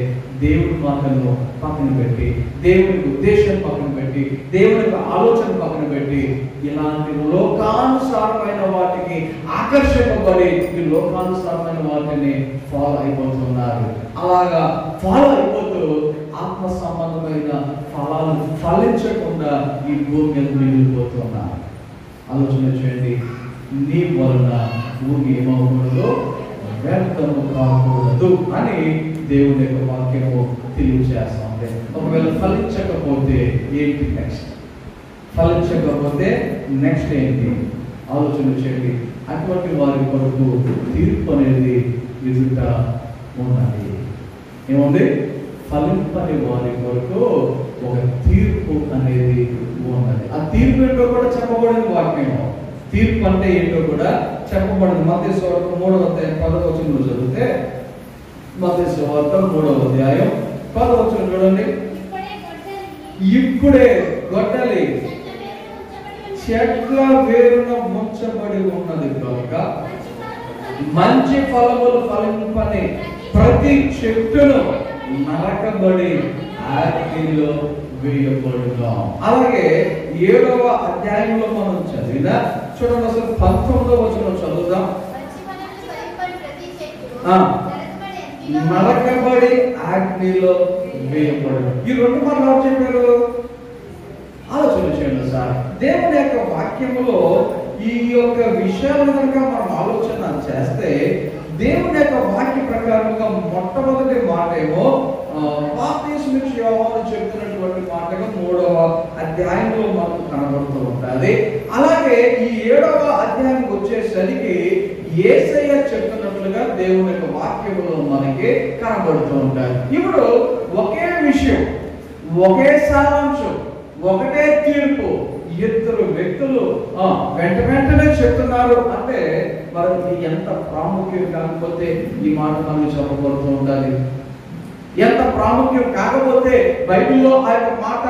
దేవుడి మాటలను పక్కన పెట్టి, దేవుడి ఉద్దేశం పక్కన పెట్టి, దేవుడి యొక్క ఆలోచన పక్కన పెట్టి ఇలాంటి లోకానుసారమైన వాటికి ఆకర్షింపబడి ఈ లోకానుసారమైన వాటిని ఫాలో అయిపోతున్నారు. అలాగా ఫాలో అయిపోతూ ఆత్మ సంబంధమైన ఫలాలు ఫలించకుండా ఈ భూమి మీద మిగిలిపోతున్నారు. ఆలోచన చేయండి, నీ వలన భూమి ఏమవకూడదు, వ్యర్థము కాకూడదు అని దేవుని యొక్క వాక్యము తెలియజేస్తుంది. ఒకవేళ ఫలించకపోతే ఏంటి నెక్స్ట్? ఫలించకపోతే నెక్స్ట్ ఏంటి? ఆలోచన చేయండి. అటువంటి వారి కొరకు తీర్పు అనేది ఎదుట ఉన్నది. ఏముంది? ఫలింపని వారి కొరకు ఒక తీర్పు అనేది ఉన్నది. ఆ తీర్పు ఏంటో కూడా చెప్పబడింది వాక్యము. తీర్పు అంటే ఏంటో కూడా చెప్పబడింది. మత్తయి సువార్త 3వ అధ్యాయం 10వ వచనంలో చదివితే, మత్తయి సువార్త 3వ అధ్యాయం 10వ వచనం చూడండి. ఇప్పుడే గొడ్డలి చెట్ల వేరున ముంచబడి ఉన్నది కనుక మంచి ఫలములు ఫలింపని ప్రతి చెట్టును నరకబడి అగ్నిలో వేయబడును. అలాగే 7వ అధ్యాయంలో మనం చదివిన చూడండి, అసలు 19వ వచనం చదువుదాం. నరకబడి అగ్నిలో వేయబడును. ఈ రెండు మాటలు ఎవరు చెప్పారు? ఆలోచన చేయండి సార్. దేవుని యొక్క వాక్యములో ఈ యొక్క విషయాలు కనుక మనం ఆలోచన చేస్తే, దేవుని యొక్క వాక్య ప్రకారంగా మొట్టమొదటి మాట ఏమో బాప్తిస్మము యోహాను చెప్తున్నటువంటి మాటగా 3వ అధ్యాయంలో మనకు కనబడుతూ ఉంటుంది. అలాగే ఈ 7వ అధ్యాయం వచ్చేసరికి యేసయ్య చెప్తున్నట్లుగా దేవుని యొక్క వాక్యములో మనకి కనబడుతూ ఉంటాయి. ఇప్పుడు ఒకే విషయం, ఒకే సారాంశం, ఒకటే తీర్పు, ఇద్దరు వ్యక్తులు వెంటనే చెప్తున్నారు అంటే మరి ఎంత ప్రాముఖ్యం కాకపోతే ఈ మాట మనకు చెప్పబడుతూ ఉండాలి. ఎంత ప్రాముఖ్యం కాకపోతే బైబిల్లో ఆ యొక్క మాట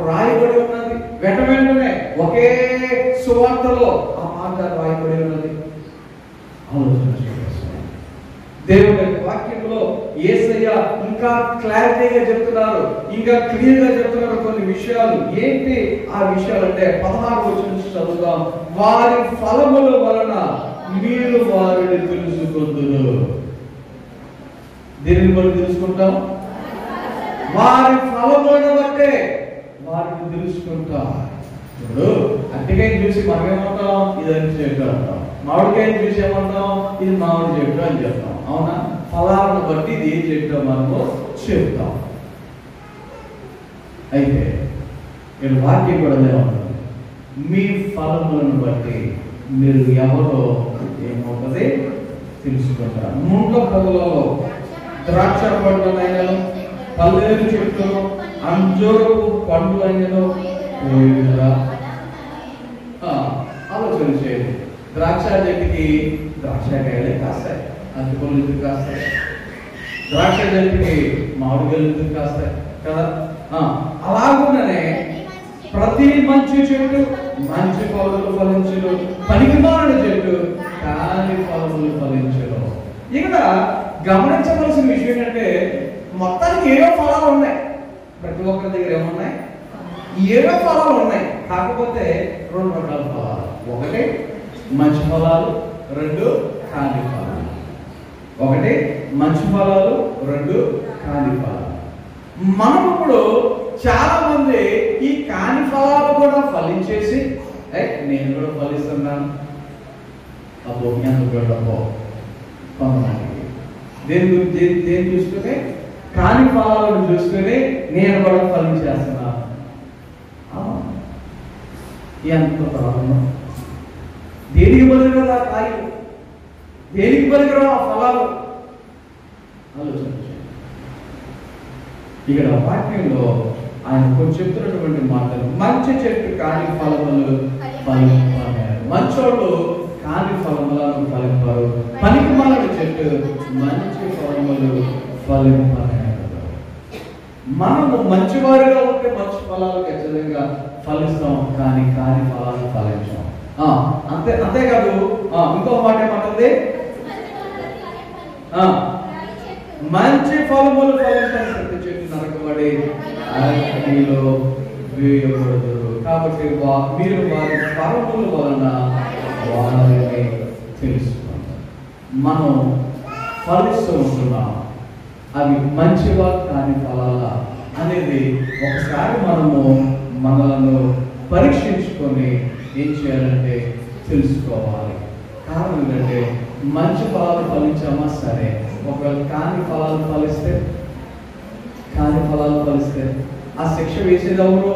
రాయబడి ఉన్నది. వెంటనే ఒకే సువార్తలో ఆ మాట రాయబడి ఉన్నది. ఆలోచన దేవుని యొక్క వాక్యంలో యేసయ్య ఇంకా క్లారిటీగా చెప్తున్నారు, ఇంకా క్లియర్ గా చెప్తున్నారు కొన్ని విషయాలు. ఏంటి ఆ విషయాలు అంటే 16వ వచనం నుంచి చదువుదాం. వారి ఫలముల వలన మీరు వారిని తెలుసుకొందురు. దేనిని బట్టి తెలుసుకుంటాం? వారి ఫలములను బట్టే వారిని తెలుసుకుంటాం. ఇప్పుడు అట్టికాయని చూసి మనం ఏమంటాం? ఇదని చెట్టు అంటాం. మామిడికాయని చూసి ఏమంటాం? ఇది మామిడి చెట్టు అని చెప్తాం. అవునా? ఫలాలను బట్టి ఇది ఏం చెట్టు మనము చెప్తాం. అయితే నేను వాక్యం కూడా ఏమంటాను? మీ ఫలములను బట్టి మీరు ఎవరో ఏమవుతుంది తెలుసుకుంటారు. ముండ పొదలలో ద్రాక్ష పండ్లు అయినను, పల్లేరు చెట్టు, అంజూరపు పండ్లు అయినను పోయినరా? ఆలోచన చేయండి. ద్రాక్ష చెట్టుకి ద్రాక్షకాయలే కాస్తాయి, అరటిపళ్ళు ఎందుకు కాస్తాయి? ద్రాక్ష చెట్టుకి మామిడికాయలు ఎందుకు కాస్తాయి కదా? అలాగునే ప్రతి మంచి చెట్టు మంచి ఫలములు ఫలించును, పనికిమాలిన చెట్టు కాని ఫలములు ఫలించును. ఇక్కడ గమనించవలసిన విషయం ఏంటంటే మొత్తానికి ఏవో ఫలాలు ఉన్నాయి. ప్రతి ఒక్కరి దగ్గర ఏమున్నాయి? ఏవో ఫలాలు ఉన్నాయి. కాకపోతే 2 రకాల ఫలాలు. ఒకటి మంచి ఫలాలు, 2 కాని ఫలాలు. ఒకటి మంచి ఫలాలు, 2 కాని ఫలాలు. మనం ఇప్పుడు చాలా మంది ఈ కాని ఫలాలు కూడా ఫలించేసి నేను కూడా ఫలిస్తున్నాను అబ్బో ఎందుకు వెళ్ళబో కొంతమందికి దేని గురించి దేని చూసుకుని కాని ఫలాలను చూసుకుని నేను కూడా ఫలించేస్తున్నాను. ఎంత ప్రాబ్లం! దేనికి పనికిరాదు ఆ కాయలు, దేనికి పనికిరావు ఆ ఫలాలు. ఆలోచించండి. ఇక్కడ వాక్యంలో ఆయన కొన్ని చెప్తున్నటువంటి మాటలు, మంచి చెట్టు కాని ఫలములు ఫలింపనేరు. మంచోళ్ళు కాని ఫలములను ఫలింపరు, పనికిమాలిన చెట్టు మంచి ఫలములు ఫలింపనేరు. మనము మంచివారుగా ఉంటే మంచి ఫలాలు ఖచ్చితంగా ఫలిస్తాం, కానీ కాని ఫలాలు ఫలించాం. అంతేకాదు ఇంకో మాట ఏమంటుంది, మంచి ఫలములు ఫలించిన ప్రతి చెట్టు నరకబడి అగ్నిలో వేయబడుదురు. కాబట్టి మీరు వారి ఫలముల వలన వారిని తెలుసుకోండి. మనం ఫలిస్తూ ఉంటున్నాం, అవి మంచివా కాని ఫలాలా అనేది ఒకసారి మనము మనలను పరీక్షించుకొని ఏం చేయాలంటే తెలుసుకోవాలి. కారణం ఏంటంటే మంచి ఫలాలు ఫలించామా సరే, ఒకవేళ కాని ఫలాలు ఫలిస్తే ఆ శిక్ష వేసేదెవరు?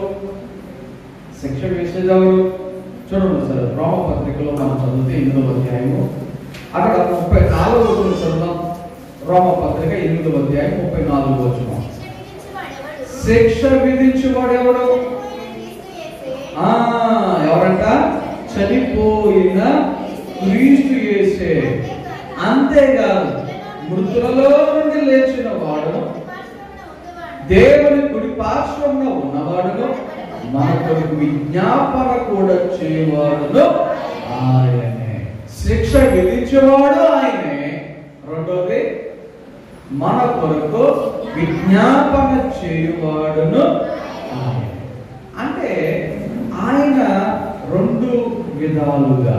చూడండి సార్, రోమపత్రికలో మనం చదివితే 8వ అధ్యాయము అక్కడ 34వ వచనం చదువుదాం. రోమపత్రిక 8వ అధ్యాయం 34వ వచనం. శిక్ష విధించువాడు ఎవడు? ఎవరంట? చనిపోయిన క్రీస్తు యేసే. అంతేకాదు, మృతులలో నుండి లేచిన వాడు, దేవుని కుడి పార్శ్వమున ఉన్నవాడును, మన కొరకు విజ్ఞాపన కూడా చేయవాడును ఆయనే. శిక్ష విధించేవాడు ఆయనే. రెండోది, మన కొరకు విజ్ఞాపన చేయువాడును ఆయనే. అంటే ఆయన రెండు విధాలుగా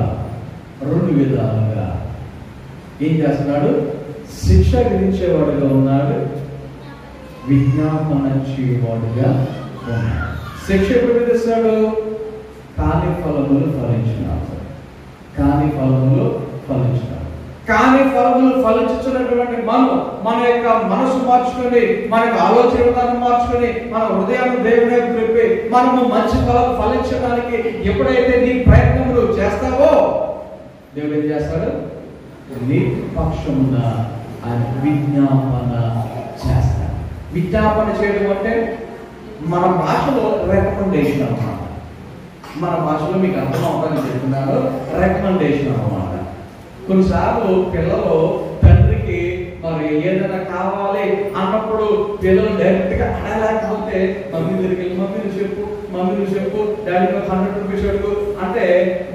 ఏం చేస్తున్నాడు? శిక్ష విధించేవాడుగా ఉన్నాడు, విజ్ఞాపన చేయవాడుగా ఉన్నాడు. శిక్ష ఎప్పుడు విధిస్తాడు? కాని ఫలములు ఫలించినాడు. కాని ఫలములు ఫలించుతున్నటువంటి మన యొక్క మనసు మార్చుకొని, మన యొక్క ఆలోచన విధానం మార్చుకొని, మన హృదయాన్ని దేవుని వైపు త్రిప్పి మనము మంచి ఫలాలు ఫలించడానికి ఎప్పుడైతే నీ ప్రయత్నములు చేస్తావో, దేవుడు ఏం చేస్తాడు? నీ పక్షమున ఆయన విజ్ఞాపన చేస్తాడు. విజ్ఞాపన చేయడం అంటే మన భాషలో రికమెండేషన్ అన్నమాట. మన భాషలో మీకు అర్థం అవుతుందని చెప్తున్నాను, రికమెండేషన్ అన్నమాట. కొన్నిసార్లు పిల్లలు తండ్రికి మరి ఏదైనా కావాలి అన్నప్పుడు పిల్లలు డైరెక్ట్ గా అడగలేకపోతే మమ్మీ దగ్గరికి వెళ్ళి మమ్మీ నువ్వు చెప్పు డాడీ 100 రూపీస్ అడుగు అంటే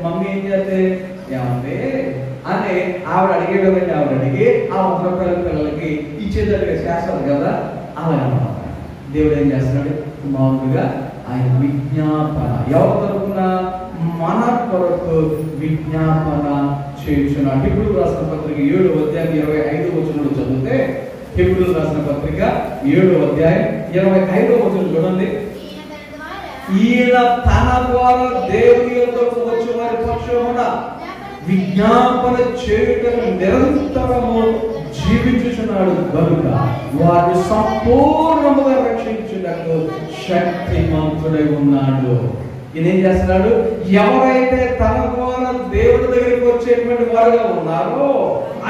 మమ్మీ ఏం చేస్తే ఏమంటే అని ఆవిడ అడిగే విధంగా ఆవిడ అడిగి ఆ 100 రూపాయల పిల్లలకి ఇచ్చేటట్టుగా చేస్తారు కదా. అలాగన్నమాట దేవుడు ఏం చేస్తున్నాడు? మామూలుగా ఆయన విజ్ఞాపన ఎవరి తరపున? మన కొరకు విజ్ఞాపన చేయుచున్నాడు. హెబ్రీయులకు రాసిన పత్రిక 7వ అధ్యాయం 25వ వచనంలో చదివితే, హెబ్రీయులకు రాసిన పత్రిక 7వ అధ్యాయం 25వ వచనం చూడండి. ఈయన తన ద్వారా దేవుని యొద్దకు వచ్చి వారి పక్షమున విజ్ఞాపన చేయుటకు నిరంతరము జీవించుచున్నాడు కనుక వారిని సంపూర్ణముగా రక్షించుటకు శక్తిమంతుడై ఉన్నాడు. ఈయన ఏం చేస్తున్నాడు? ఎవరైతే తన ద్వారా దేవుడి దగ్గరికి వచ్చేటువంటి వారుగా ఉన్నారో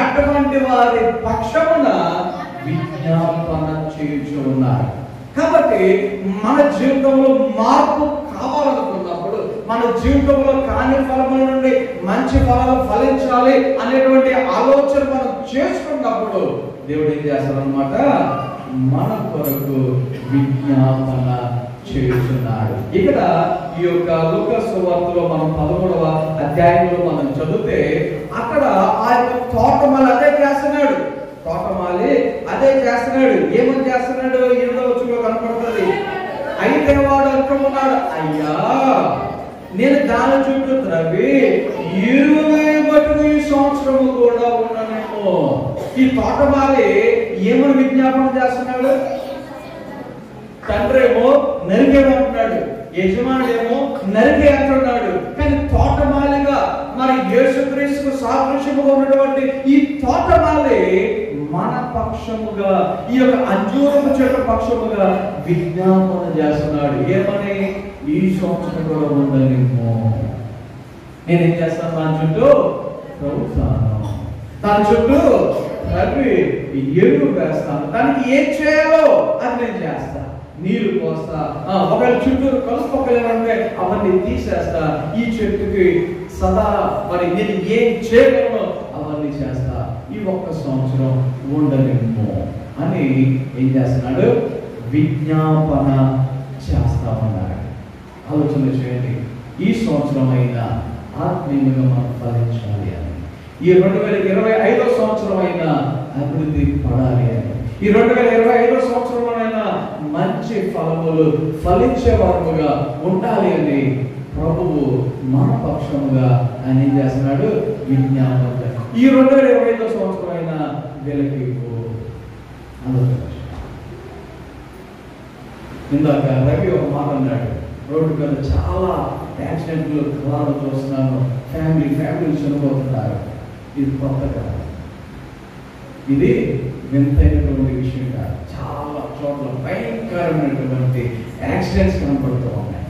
అటువంటి వారి పక్షమున విజ్ఞాపన చేయుచు ఉన్నారు. కాబట్టి మన జీవితంలో మార్పు కావాలనుకున్నప్పుడు, మన జీవితంలో కాని ఫలముల నుండి మంచి ఫలాలు ఫలించాలి అనేటువంటి ఆలోచన మనం చేసుకున్నప్పుడు దేవుడు ఏం చేస్తారనమాట? మన కొరకు విజ్ఞాపన చేస్తున్నాడు. ఇక్కడ ఈ యొక్క లూకా సువార్తలో మనం 13వ అధ్యాయంలో మనం చదివితే అక్కడ ఆ యొక్క తోటమాలి అదే చేస్తున్నాడు. ఏమని చేస్తున్నాడు? 8వ వచనంలో కనపడుతుంది. అయితే వాడు అంటున్నాడు, అయ్యా నేను దాని చుట్టూ త్రవ్వి 20 మటుకు ఈ సంవత్సరము కూడా ఉన్నానేమో. ఈ తోటమాలి ఏమని విజ్ఞాపన చేస్తున్నాడు? తండ్రి ఏమో నరికేమంటున్నాడు, యజమానుడేమో నరికే అంటున్నాడు. కానీ తోటమాలిగా మరి యేసుక్రీస్తుకు సాదృశ్యముగా ఉన్నటువంటి ఈ తోటమాలి మన పక్షముగా, ఈ యొక్క అంజూరపు చెట్టు పక్షముగా విజ్ఞాపన చేస్తున్నాడు. ఏమని? ఈ సంవత్సరం కూడా ఉండలేమో. నేనేం చేస్తాను? దాని చుట్టూ తవ్వి ఎరువు వేస్తాను, దానికి ఏం చేయాలో అది నేను చేస్తా. నీరు పోస్తా, ఒకవేళ చుట్టూరు కలుసు మొక్కలేమంటే అవన్నీ తీసేస్తా. ఈ చెట్టుకి సదా మరి నేను ఏం చేయగలను అవన్నీ చేస్తా. ఈ ఒక్క సంవత్సరం ఉండలేము అని ఏం చేస్తున్నాడు? విజ్ఞాపన చేస్తామన్నాడు. ఆలోచన చేయండి. ఈ సంవత్సరం అయినా ఆత్మీయంగా మనం ఫలించాలి అని, ఈ 2025 సంవత్సరం అయినా అభివృద్ధి పడాలి అని, ఈ 2025 సంవత్సరంలోనైనా మంచి ఫలములు ఫలించే వారముగా ఉండాలి అని ప్రభువు మన పక్షముగా ఆయన ఏం చేస్తున్నాడు? విజ్ఞాపన. ఈ 2025 సంవత్సరం అయినా వీళ్ళకి ఆలోచన. ఇందాక రవి ఒక మాట అన్నాడు, రోడ్డు మీద చాలా యాక్సిడెంట్లు కలవడం చూస్తున్నాను, ఫ్యామిలీలు చనిపోతున్నారు. ఇది కొత్త కాదు, ఇది వింతైనటువంటి విషయం కాదు. చాలా చోట్ల భయంకరమైనటువంటి యాక్సిడెంట్స్ కనపడుతూ ఉన్నాయి,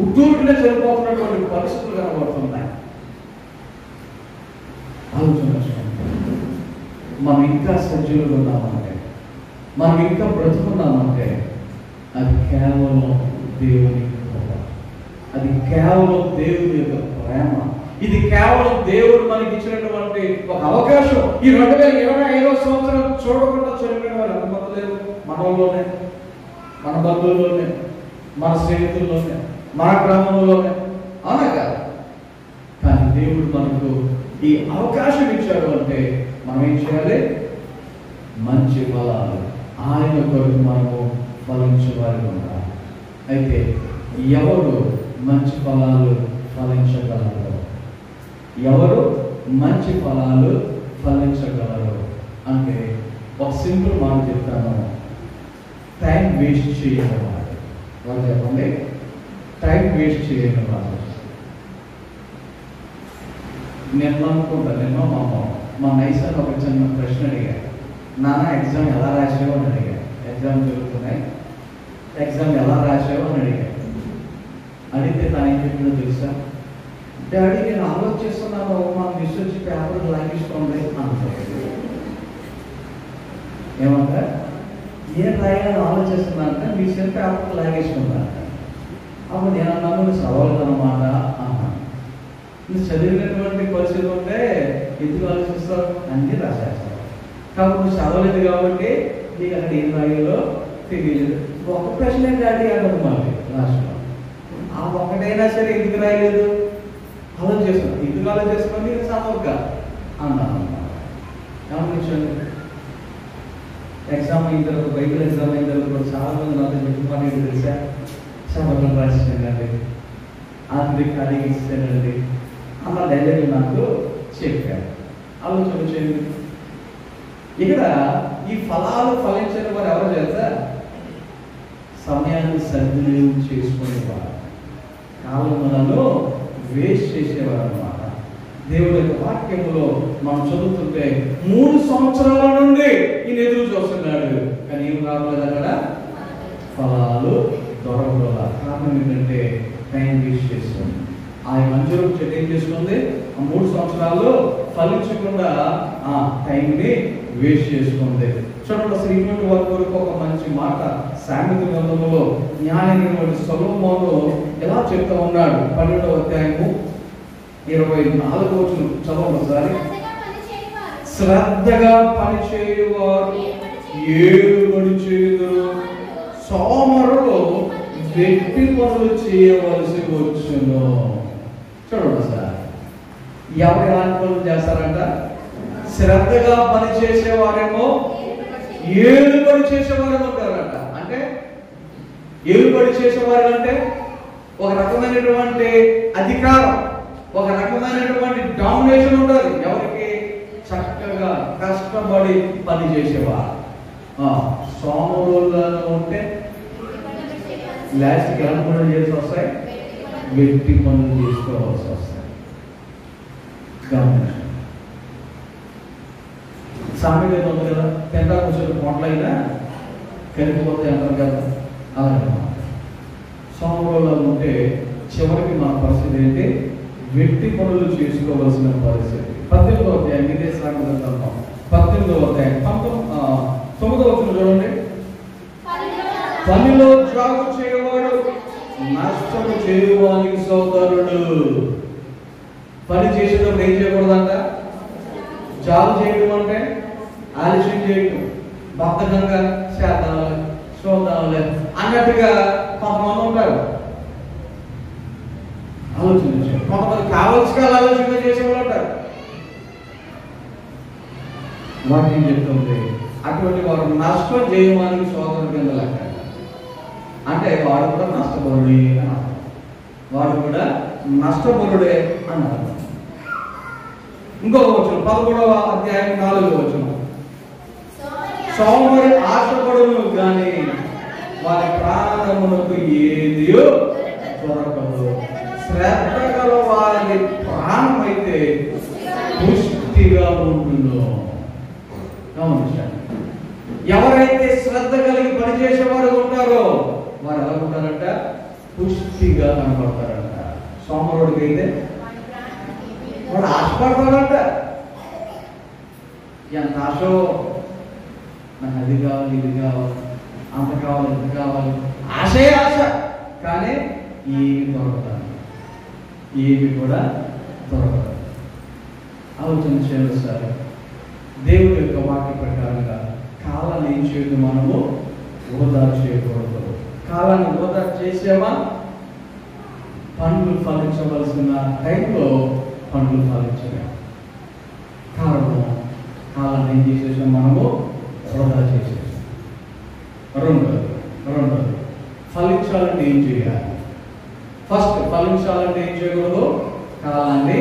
ఉట్టూరునే చనిపోతున్నటువంటి పరిస్థితులు కనబడుతున్నాయి. ఆలోచన మనం ఇంకా సజ్జులుగా ఉన్నామంటే, మనం ఇంకా బ్రతుకున్నామంటే అది కేవలం దేవుని కృప, అది కేవలం దేవుని యొక్క ప్రేమ, ఇది కేవలం దేవుడు మనకి ఇచ్చినటువంటి ఒక అవకాశం. ఈ 2025 సంవత్సరం చూడకుండా చనిపోయిన వాళ్ళు ఎంతమంది లేరు? మనలోనే, మన బంధువుల్లోనే, మన స్నేహితుల్లోనే, మన గ్రామంలోనే, అవునా కాదు? కానీ దేవుడు మనకు ఈ అవకాశం ఇచ్చాడు అంటే మనం ఏం చేయాలి? మంచి ఫలాలు ఆయన కొరకు మనము ఫలించేవారు ఉండాలి. అయితే ఎవరు మంచి ఫలాలు ఫలించగలరు? ఎవరు మంచి ఫలాలు ఫలించగలరు అంటే ఒక సింపుల్ మాట చెప్తాను. టైం వేస్ట్ చేయని వాడు. వాళ్ళు చెప్పండి, టైం వేస్ట్ చేయని వాడు. నేను అనుకుంటా, మా నైసాన్ని ఒక చిన్న ప్రశ్న అడిగాను. నాన్న ఎగ్జామ్ ఎలా రాసావు అని అడిగాను. ఎగ్జామ్ జరుగుతున్నాయి, ఎగ్జామ్ ఎలా రాసావు అని అడిగాను. అడిగితే తను ఏం చెప్పిందో తెలుసా? డాడీ నేను ఆలోచిస్తున్నాను, మా మిస్ వచ్చి పేపర్ లాగేసుకోండి అంటారు. ఏమంటా? ఏం రాయాలని ఆలోచిస్తున్నానంటే మిస్ పేపర్ లాగేసుకున్నాను. అప్పుడు నేను అన్నాను, నువ్వు చదవలేదన్నమాట అన్నాను. నువ్వు చదివినటువంటి పరిస్థితి ఉంటే ఎందుకు ఆలోచిస్తావు? అన్నీ రాసేస్తావు. కాబట్టి నువ్వు చదవలేదు కాబట్టి నీకు అక్కడ ఏం రాయాలో తెలియలేదు. ఒక ప్రశ్న డాడీ అన్నది మళ్ళీ లాస్ట్లో. ఆ ఒక్కటైనా సరే ఎందుకు రాయలేదు? ఆలోచిస్తున్నాను. ఎందుకు ఆలోచిస్తున్నాను? నేను చదవక అన్నాను. గమనించండి, ఎగ్జామ్ అయిన తర్వాత, బైబిల్ ఎగ్జామ్ అయిన తర్వాత కూడా చాలా మంది నాతో చెప్పుకోవాలి తెలుసా? చదవడం రాసినానండి, ఆంధ్రికానికి ఇస్తానండి అన్న డైలాగ్ నాకు చెప్పారు. ఆలోచన చేయండి. ఇక్కడ ఈ ఫలాలు ఫలించని వారు ఎవరు చేస్తా? సమయాన్ని సద్వినియోగం చేసుకునేవారు, కాలములను వేస్ట్ చేసేవారు అన్నమాట. దేవుడి యొక్క వాక్యంలో మనం చదువుతుంటే 3 సంవత్సరాల నుండి ఈయన ఎదురు చూస్తున్నాడు, కానీ ఏం రావట్లేదు అక్కడ? ఫలాలు దొరకల. కారణం ఏంటంటే టైం వేస్ట్ చేస్తుంది. ఆ మంజూరు చెట్టు ఏం చేసుకుంది? ఆ 3 సంవత్సరాలు ఫలించకుండా ఆ టైంని వేస్ట్ చేసుకుంది. చూడండి, అసలు ఇటువంటి వారి కొరకు ఒక మంచి మాట సామెత గ్రంథంలో జ్ఞానైనటువంటి సొలొమోను ఎలా చెప్తా ఉన్నాడు. 12వ అధ్యాయము 24వ వచనం చదవండి ఒకసారి. శ్రద్ధగా పనిచేయువారు ఏలుబడి చేయుదురు, సోమరులు వెట్టి పనులు చేయవలసి వచ్చును. చూడండి సార్, ఎవరు ఎలాంటి పనులు చేస్తారంట? శ్రద్ధగా పని చేసేవారేమో ఏలుబడి చేసేవారు ఉంటారంట. అంటే ఏలుబడి చేసేవారు అంటే ఒక రకమైనటువంటి అధికారం, ఒక రకమైనటువంటి డామినేషన్ ఉంటుంది. ఎవరికి? చక్కగా కష్టపడి పని చేసేవారు. సోమరులలో ఉంటే లాస్ట్కి ఎలా పనులు చేసి వస్తాయి? వెట్టి పనులు చేసుకోవాల్సి వస్తాయి. గమనించండి, సామెత ఉంది కదా, పెద్ద కూర్చొని పొండ్లైనా కలిపిపోతే అంటారు కదా. సోమరులలో ఉంటే చివరికి మన పరిస్థితి ఏంటి? వెట్టి పనులు చేసుకోవాల్సిన పరిస్థితి. 18వ అధ్యాయం ఇదే సామెత గ్రంథం 18వ అధ్యాయం 9వ వచనం చూడండి. పనిలో జాగు చేయవాడు నష్టము చేయువానికి సోదరుడు. పని చేసేటప్పుడు ఏం చేయకూడదంట? జాగు చేయడం అంటే ఆలస్యం చేయటం, బద్ధకంగా చేద్దాంలే చూద్దాంలే అన్నట్టుగా కొంతమంది ఉంటారు. ఆలోచించారు. కొంతమంది కావలసిన ఆలోచన చేసేవాళ్ళు ఉంటారు. వాక్యం చెప్తుంది అటువంటి వారు నష్టం చేయడానికి సోదరుడు కింద లెక్క. అంటే వాడు కూడా నష్టపరుడే అన్నారు. వాడు కూడా నష్టపరుడే అన్నారు. ఇంకొక వచనం 11వ అధ్యాయం 4వ వచనం. సోమరి ఆశపడును కానీ వారి ప్రాణమునకు ఏది దొరకదు. శ్రద్ధ గల వారి ప్రాణం అయితే పుష్టిగా ఉంటుందో. గమనించండి. ఎవరైతే శ్రద్ధ కలిగి పనిచేసేవారు ఉంటారో వారు ఎలా ఉంటారంట? పుష్టిగా కనపడతారంట. సోమరుడికి అయితే వాడు ఆశపడతాడంట. ఎంత ఆశో, నాకు అది కావాలి, ఇది కావాలి, అంత కావాలి, ఇంత కావాలి, ఆశే ఆశ. కానీ ఏమి దొరకదు, ఏమి కూడా దొరకదు. ఆలోచన చేయాలి సార్. దేవుడి యొక్క వాక్య ప్రకారంగా కాలాన్ని ఏం చేయదు? మనము వృధా చేయకూడదు. కాలాన్ని వృధా చేసేవా? పండ్లు ఫలించవలసిన టైంలో పండ్లు ఫలించలే. కారణం కాలాన్ని ఏం చేసేసాం? మనము వృధా చేసేసాం. రెండోది ఫలించాలంటే ఏం చేయాలి? ఫస్ట్ ఫలించాలంటే ఏం చేయకూడదు? కాలాన్ని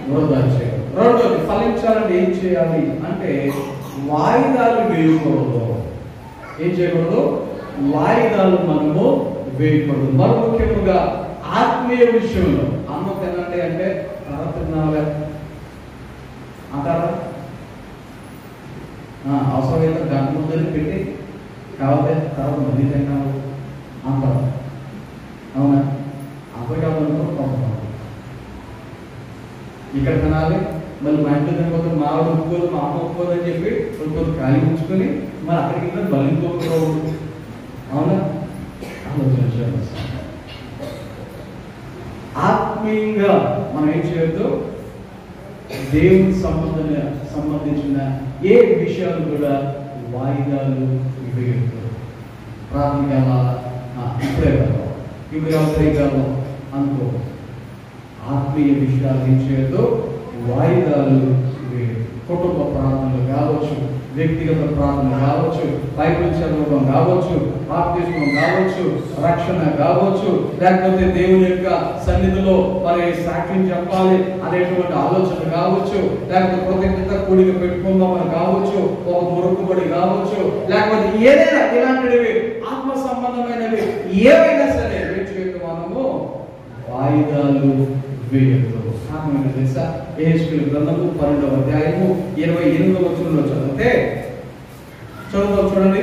వృధా చేయకూడదు. రెండోది ఫలించాలంటే ఏం చేయాలి అంటే వాయిదాలు వేయకూడదు. ఏం చేయకూడదు? వాయిదాలు మనము వేయకూడదు. మరి ముఖ్యముగా ఆత్మీయ విషయంలో అన్నం తినండి అంటే తర్వాత తినాలి అంటారా? అవసరమైతే గంట ముందని పెట్టి కావాలి తర్వాత మళ్ళీ తిన్నాము అంటారు. అవునా? అంతకాలంలో కొంతమంది ఇక్కడ తినాలి, మళ్ళీ మా ఇంట్లో తినకపోతే మా ఆవిడ ఒప్పుకోదు, మా అమ్మ ఒప్పుకోదు అని చెప్పి కొంచెం ఖాళీ ఉంచుకొని మరి అక్కడికి బలి తోపుకోవద్దు. అవునా? ఆలోచించాలి. ఆత్మీయంగా మనం ఏం చేయొద్దు? దేవునికి సంబంధించిన ఏ విషయాలు కూడా వాయిదాలు వేయొద్దు. ప్రార్థన కావాలా, ఇప్పుడే కావాలి, ఇప్పుడు అవసరం కావాలి అనుకో. ఆత్మీయ విషయాలు ఏం చేయొద్దు? వాయిదాలు వేయదు. కుటుంబ ప్రార్థనలు కావచ్చు, వ్యక్తిగత ప్రార్థన కావచ్చు, బైబిల్ చదవడం కావచ్చు, బాప్తిస్మం కావచ్చు, రక్షణ కావచ్చు, లేకపోతే దేవుని యొక్క సన్నిధిలో మరి సాక్ష్యం చెప్పాలి అనేటువంటి ఆలోచన కావచ్చు, లేకపోతే కృతజ్ఞత కూడిక పెట్టుకుందామని కావచ్చు, ఒక మొక్కుబడి కావచ్చు, లేకపోతే ఏదైనా ఇలాంటివి ఆత్మ సంబంధమైనవి ఏవైనా సరే మనము వాయిదాలు వేయొద్దు. కారణం తెలుసా? యెహెజ్కేలు గ్రంథము 12వ అధ్యాయము 28వ వచనంలో చదివితే చదువుతాం చూడండి.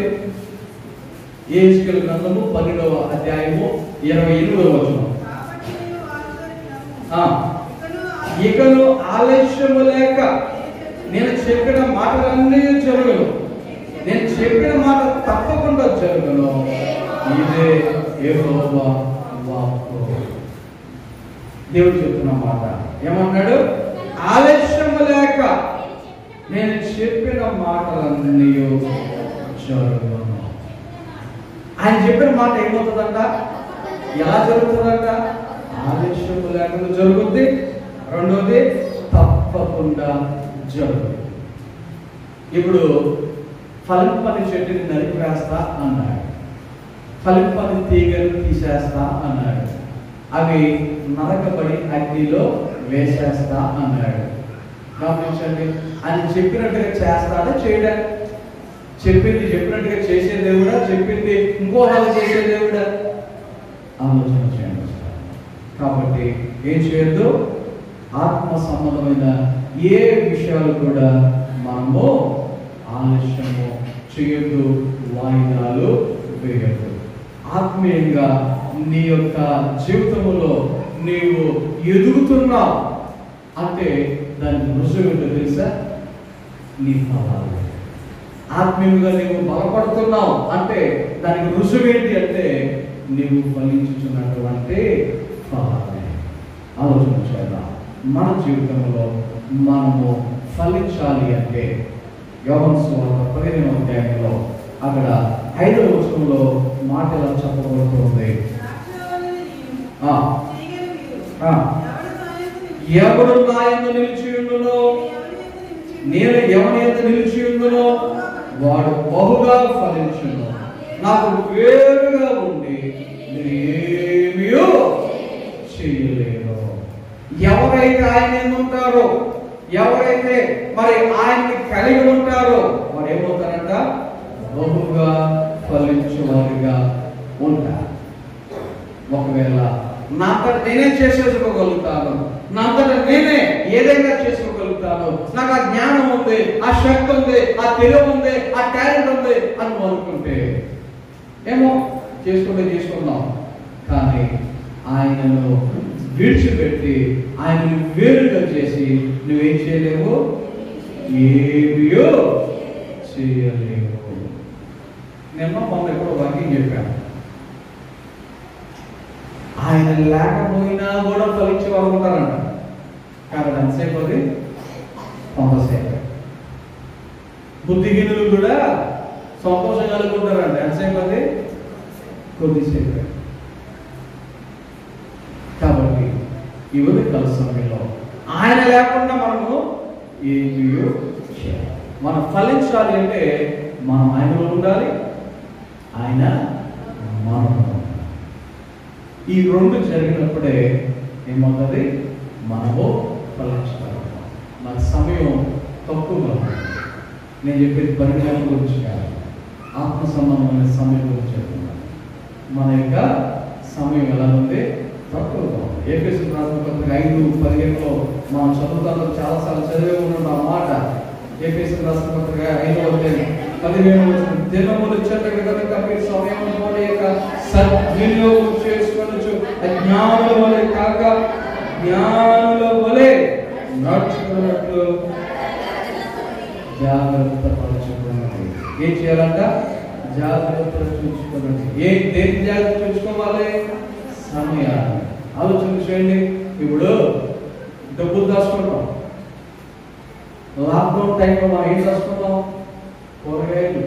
యెహెజ్కేలు గ్రంథము 12వ అధ్యాయము 28వ వచనం. ఇకను ఆలస్యము లేక నేను చెప్పిన మాటలన్నీ జరుగును, నేను చెప్పిన మాట తప్పకుండా జరుగును, ఇదే యెహోవా వాక్కు. దేవుడు చెప్తున్న మాట ఏమన్నాడు? ఆలస్యము లేక నేను చెప్పిన మాటలన్నీ జరుగును. ఆయన చెప్పిన మాట ఏమవుతుందంట? ఎలా జరుగుతుందంట? ఆలస్యము లేకుండా జరుగుద్ది. రెండోది తప్పకుండా జరుగుతుంది. ఇప్పుడు ఫలింపని చెట్టుని నరికివేస్తా అన్నాడు, ఫలింపని తీగలు తీసేస్తా అన్నాడు, అవి నరకబడి అగ్నిలో వేసేస్తా అన్నాడు. గమనించండి, ఆయన చెప్పినట్టుగా చేస్తాడా చేయడా? చెప్పింది చెప్పినట్టుగా చేసే దేవుడా, చెప్పింది ఇంకోలాగా చేసే దేవుడా? ఆలోచన చేయండి. కాబట్టి ఏం చేయొద్దు? ఆత్మ సంబంధమైన ఏ విషయాలు కూడా మనము ఆలస్యము చేయొద్దు, వాయిదాలు వేయొద్దు. ఆత్మీయంగా నీ యొక్క జీవితంలో నీవు ఎదుగుతున్నావు అంటే దానికి రుజువు ఏంటో తెలుసా? నీ ఫలాలు. ఆత్మీయంగా నీవు బలపడుతున్నావు అంటే దానికి రుజువు ఏంటి అంటే నీవు ఫలించుతున్నటువంటి ఫలాలే. ఆలోచన చేద్దాం. మన జీవితంలో మనము ఫలించాలి అంటే యోహాను సువార్త 15వ అధ్యాయంలో అక్కడ 5వ వచనంలో మాట ఎలా చెప్పబడుతుంది? ఎవడు నా యందు నిలిచి ఉండునో, నేను ఎవని యందు నిలిచి ఉండునో వాడు బహుగా ఫలించును. నాకు వేరుగా ఉండి ఏమీ చేయలేను. ఎవరైతే ఆయన యందు ఉంటారో, ఎవరైతే మరి ఆయన్ని కలిగి ఉంటారో వారు ఏమవుతారంట? బహుగా ఫలించేవారిగా ఉంటారు. ఒకవేళ నా అంతట నేనే చేసేసుకోగలుగుతాను, నా అంతట నేనే ఏదైనా చేసుకోగలుగుతాను, నాకు ఆ జ్ఞానం ఉంది, ఆ శక్తి ఉంది, ఆ తెలివి ఉంది, ఆ టాలెంట్ ఉంది అని అనుకుంటే ఏమో చేసుకుందాం. కానీ ఆయనను విడిచిపెట్టి ఆయనను వేరుగా చేసి నువ్వేం చేయలేవు, ఏమీయో చేయలేవు. నేను మొన్న ఎప్పుడో వాక్యం చెప్పాను, ఆయన లేకపోయినా కూడా ఫలించే వాళ్ళు ఉంటారంట. కాబట్టి ఎంతసేపు అది? కొంతసేపు. బుద్ధిహీనులు కూడా సంతోషం కలుగుంటారంట. ఎంతసేపు అది? కొద్దిసేపు. కాబట్టి ఈ ఉదయకాల సమయంలో ఆయన లేకుండా మనము ఏమీ చేయాలి. మనం ఫలించాలి అంటే మనం ఆయనలో ఉండాలి, ఆయన మనలో. ఈ రెండు జరిగినప్పుడే ఏమవుతుంది? మనము ఫలించగలుగుతాం. నాకు సమయం తక్కువగా ఉంది. నేను చెప్పేది పరిజ్ఞానం గురించి కాదు, ఆత్మ సంబంధమైన సమయం గురించి చెప్తున్నాను. మన యొక్క సమయం ఎలా ఉంది? తక్కువగా ఉంది. ఎఫెసీయులకు రాసిన పత్రిక 5:15 మనం చదువుతాను, చాలాసార్లు చదివే ఉన్నాం ఆ మాట. ఎఫెసీయులకు రాసిన పత్రిక 5:15 దినములు చెడ్డవి కనుక మీరు సమయమును యొక్క సద్వినియోగం చేసుకొనొచ్చు, అజ్ఞానుల వలె కాక జ్ఞానుల వలె నడుచుకున్నట్లు జాగ్రత్త పరచుకోండి. ఏం చేయాలంట? జాగ్రత్త చూసుకోండి. దేని జాగ్రత్త చూసుకోవాలి? సమయాన్ని. ఆలోచన చేయండి. ఇప్పుడు డబ్బులు దాచుకుంటాం. లాక్డౌన్ టైంలో మనం ఏం దాచుకుంటాం? కూరగాయలు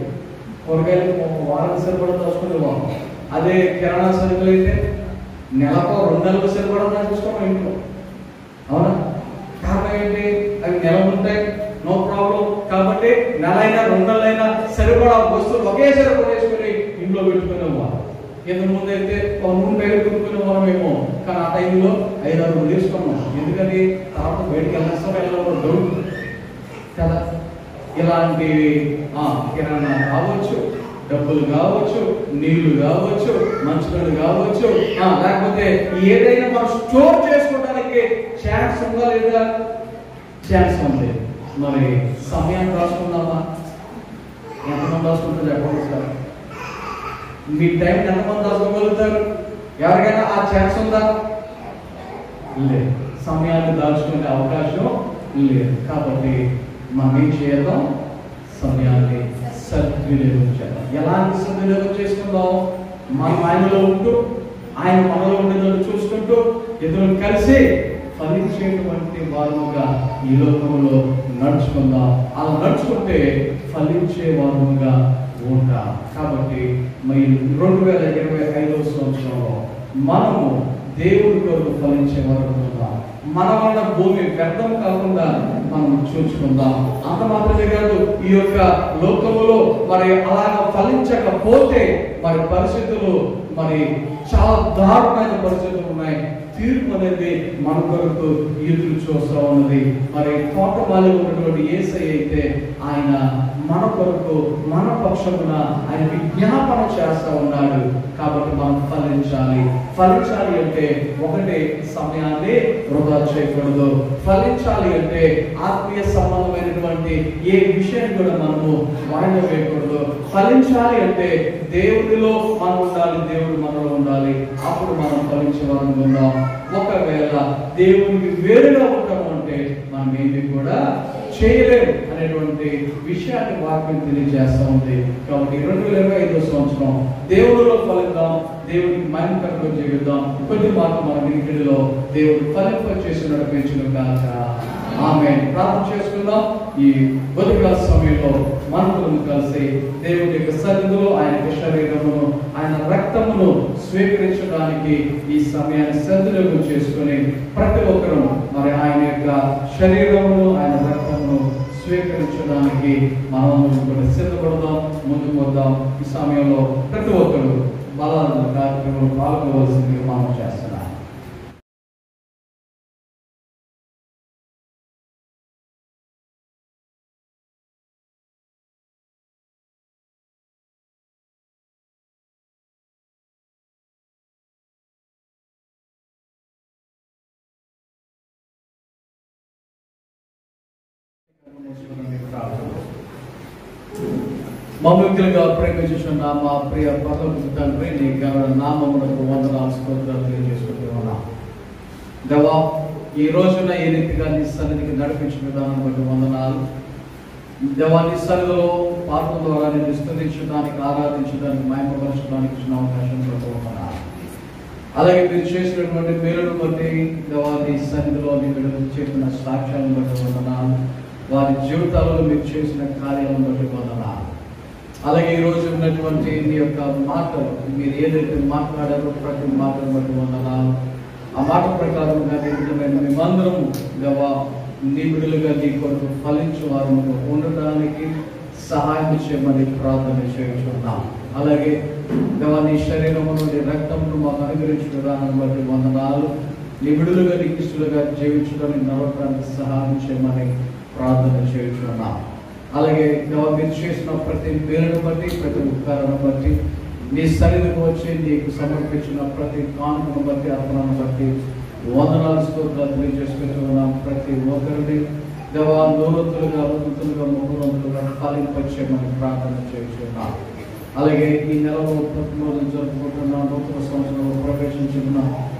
వారానికి సరిపడా దాచుకునేవాం. అదే కిరాణా సరుకులు అయితే నెలకు 2 నెలలకు సరిపడా దాచుకోవాలి ఇంట్లో. అవునా? కారణం ఏంటి? అవి నెలలు ఉంటాయి, నో ప్రాబ్లం. కాబట్టి నెలైనా 2 నెలలైనా సరిపడా వస్తువులు ఒకేసారి కొనేసుకుని ఇంట్లో పెట్టుకునేవాళ్ళం. ఇంతకు ముందు అయితే 3 బయట కొనుక్కునే వాళ్ళమేమో, కానీ ఆ టైంలో 5-6 తీసుకున్నాం. ఎందుకని? తర్వాత బయటికి వెళ్ళడం డౌట్ కదా. ఇలాంటివి కిరాణా కావచ్చు, డబ్బులు కావచ్చు, నీళ్లు కావచ్చు, మంచుగడ్డ కావచ్చు, లేకపోతే ఏదైనా మనం స్టోర్ చేసుకోవడానికి ఛాన్స్ ఉందా లేదా? ఛాన్స్ ఉంది. మరి సమయాన్ని రాసుకుందామా? ఎంతమంది రాసుకుంటారు చెప్పండి సార్? మీ టైం ఎంతమంది రాసుకోగలుగుతారు? ఎవరికైనా ఆ ఛాన్స్ ఉందా? లేదు. సమయాన్ని దాచుకునే అవకాశం లేదు. కాబట్టి మనం ఏం చేద్దాం? సమయాన్ని సద్వినియోగం చేద్దాం. ఎలాంటి సద్వినియోగం చేసుకుందాం? మనం ఆయనలో ఉంటూ, ఆయన మనలో ఉండేదాన్ని చూసుకుంటూ, ఇద్దరు కలిసి ఫలించేటువంటి వారుగా ఈ లోకంలో నడుచుకుందాం. అలా నడుచుకుంటే ఫలించే వారుగా ఉంటాం. కాబట్టి మరి 2025వ సంవత్సరంలో మనము దేవుడి కొరకు ఫలించే వారు ఉందాం. మన వల్ల భూమి వ్యర్థం కాకుండా మనం చూసుకుందాం. అంత మాత్రమే కాదు, ఈ యొక్క లోకములో మరి అలాగ ఫలించకపోతే మరి పరిస్థితులు మరి చాలా దారుణమైన పరిస్థితులు ఉన్నాయి. తీర్పు అనేది మన కొరకు ఎదురు చూస్తూ ఉన్నది. మరి తోటమాలి ఉన్నటువంటి యేసయ్య అయితే ఆయన మన కొరకు మన పక్షమున ఆయన విజ్ఞాపన చేస్తూ ఉన్నాడు. కాబట్టి మనం ఫలించాలి అంటే ఒకటి సమయాన్ని వృధా చేయకూడదు. ఫలించాలి అంటే ఆత్మీయ సంబంధమైనటువంటి ఏ విషయాన్ని కూడా మనము వాయిదా వేయకూడదు. ఫలించాలి అంటే దేవుడిలో మనం ఉండాలి, దేవుడు మనలో ఉండాలి. అప్పుడు మనం ఫలించే వారం ఉందాం. ఒకవేళ దేవునికి వేరుగా ఉంటాము అంటే మనం ఏది కూడా చేయలేము అనేటువంటి అనేటువంటి విషయాన్ని వాక్యం తెలియజేస్తూ ఉంది. కాబట్టి 2025వ సంవత్సరం దేవుడిలో ఫలిద్దాం, దేవుడికి మహిమకరంగా జీవిద్దాం. కొద్ది మాట మన వినికిడిలో దేవుడు ఫలింప చేసి నడిపించును గాక. ఆమేన్. ప్రార్థన చేసుకుందాం. ఈ బతుకుల సమయంలో మనకులను కలిసి దేవుడి యొక్క సన్నిధిలో ఆయన యొక్క శరీరమును, ఆయన రక్తమును స్వీకరించడానికి ఈ సమయాన్ని సద్వినియోగం చేసుకుని ప్రతి ఒక్కరూ మరి ఆయన యొక్క శరీరమును, ఆయన రక్తమును స్వీకరించడానికి మనం కూడా సిద్ధపడదాం, ముందుకు వద్దాం. ఈ సమయంలో ప్రతి ఒక్కరు బలాల కార్యక్రమంలో పాల్గొవలసిందిగా మనం చేస్తున్నాం. మమ్మల్నిగా ప్రేమించుచున్న మా ప్రియ పరలోక తండ్రి, నీ నామమునకు వందనాలు స్తోత్రాలు తెలియజేసుకుంటున్నాం. దేవా, ఈ రోజున ఏ రీతిగా నీ సన్నిధికి నడిపించిన విధానం బట్టి వందనాలు. దేవా, నీ సన్నిధిలో పాత్ర ద్వారా నేను స్తుతించడానికి, ఆరాధించడానికి, మహిమపరచడానికి ఇచ్చిన అవకాశం బట్టి వందనాలు. అలాగే మీరు చేసినటువంటి మేలును బట్టి దేవా, నీ సన్నిధిలో మీరు చెప్పిన సాక్ష్యాలను బట్టి వందనాలు. వారి జీవితాలలో మీరు చేసిన కార్యాలను బట్టి వందనాలు. అలాగే ఈ రోజు ఉన్నటువంటి నీ యొక్క మాటలు, మీరు ఏదైతే మాట్లాడారో ప్రతి మాటను బట్టి వందనాలు. ఆ మాట ప్రకారంగా మేమందరము దేవా నీ బిడ్డలుగా నీ కొరకు ఫలించు వారు ఉండడానికి సహాయం చేయమని ప్రార్థన చేస్తున్నాం. అలాగే దేవా, నీ శరీరమును, నీ రక్తమును మాకు అనుగ్రహించిన విధానం బట్టి వందనాలు. నీ బిడ్డలుగా నీకు ఇష్టలుగా జీవించడానికి, నడవడానికి సహాయం చేయమని ప్రార్థన చేస్తున్నాం. అలాగే దేవా, మీరు చేసిన ప్రతి మేలును బట్టి, ప్రతి ఉపకారాన్ని బట్టి, నీ సన్నిధికి వచ్చి నీకు సమర్పించిన ప్రతి కానుకను బట్టి, అర్పణను బట్టి వందనాలు స్తోత్రాలు తెలియజేసుకుంటున్నాం. ప్రతి ఒక్కరిని దేవా నూరంతులుగా, రుతులుగా, 300లుగా ఫలింపచేయమని ప్రార్థన చేస్తున్నాం. అలాగే ఈ నెలలో పుట్టినరోజు జరుపుకుంటున్న, నూతన సంవత్సరంలో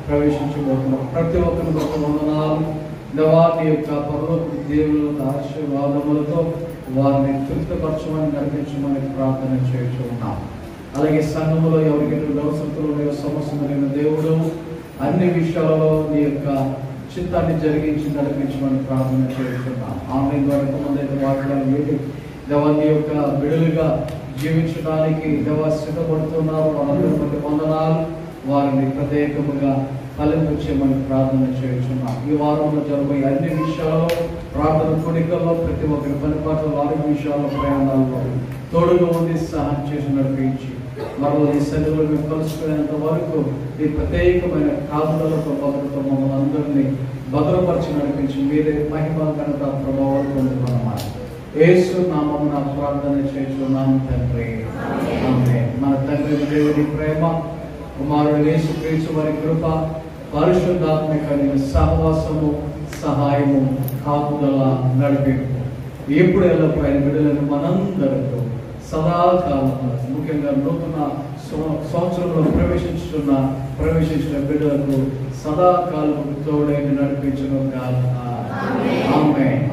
ప్రవేశించబోతున్న ప్రతి ఒక్కరిని బట్టి వందనాలు. దేవా, నీ యొక్క పరలోక దేవుల ఆశీర్వాదములతో వారిని తృప్తిపరచమని, నడిపించమని ప్రార్థన చేస్తున్నాం. అలాగే సంఘములో ఎవరికైనా వ్యవస్థలు లేవు, సమస్యలు లేని దేవుడు అన్ని విషయాలలో నీ యొక్క చిత్తాన్ని జరిగించి నడిపించమని ప్రార్థన చేస్తున్నాం. ఆన్లైన్ ద్వారా ఎంతమంది అయితే వాక్యాలు ఏంటి దేవా నీ యొక్క బిడ్డలుగా జీవించడానికి దేవా సిద్ధపడుతున్నారు, వాళ్ళందరి బట్టి వందనాలు. వారిని ప్రత్యేకముగా ఫలింపచేయమని ప్రార్థన చేస్తున్నాం. ఈ వారంలో జరగబోయే అన్ని విషయాల్లో, ప్రార్థన కోడికల్లో, ప్రతి ఒక్కరి పనిపాట్ల ఆరోగ్య విషయాల్లో, ప్రయాణాల్లో తోడుగా ఉండి సహాయం చేసి నడిపించి మరో ఈ సన్నిధిలో మేము కలుసుకునేంత వరకు ఈ ప్రత్యేకమైన కాపుదలతో భద్రత మమ్మల్ని అందరినీ భద్రపరిచి నడిపించి మీరే మహిమ ఘనత ప్రభావాలు పొందుకున్నమాట. యేసు నామమున ప్రార్థన చేస్తున్నాము తండ్రి, ఆమేన్. మన తండ్రి దేవుని ప్రేమ, కుమారుడు యేసుక్రీస్తు వారి కృప, పరిశుద్ధాత్మక సహవాసము, సహాయము, కాపుదల, నడిపింపు ఎప్పుడు ఎల్లప్పుడు ఆయన బిడ్డలను మనందరితో సదాకాలంలో, ముఖ్యంగా నూతన సంవత్సరంలో ప్రవేశించిన బిడ్డలకు సదాకాలం తోడైన నడిపించడం కాదు. ఆమేన్.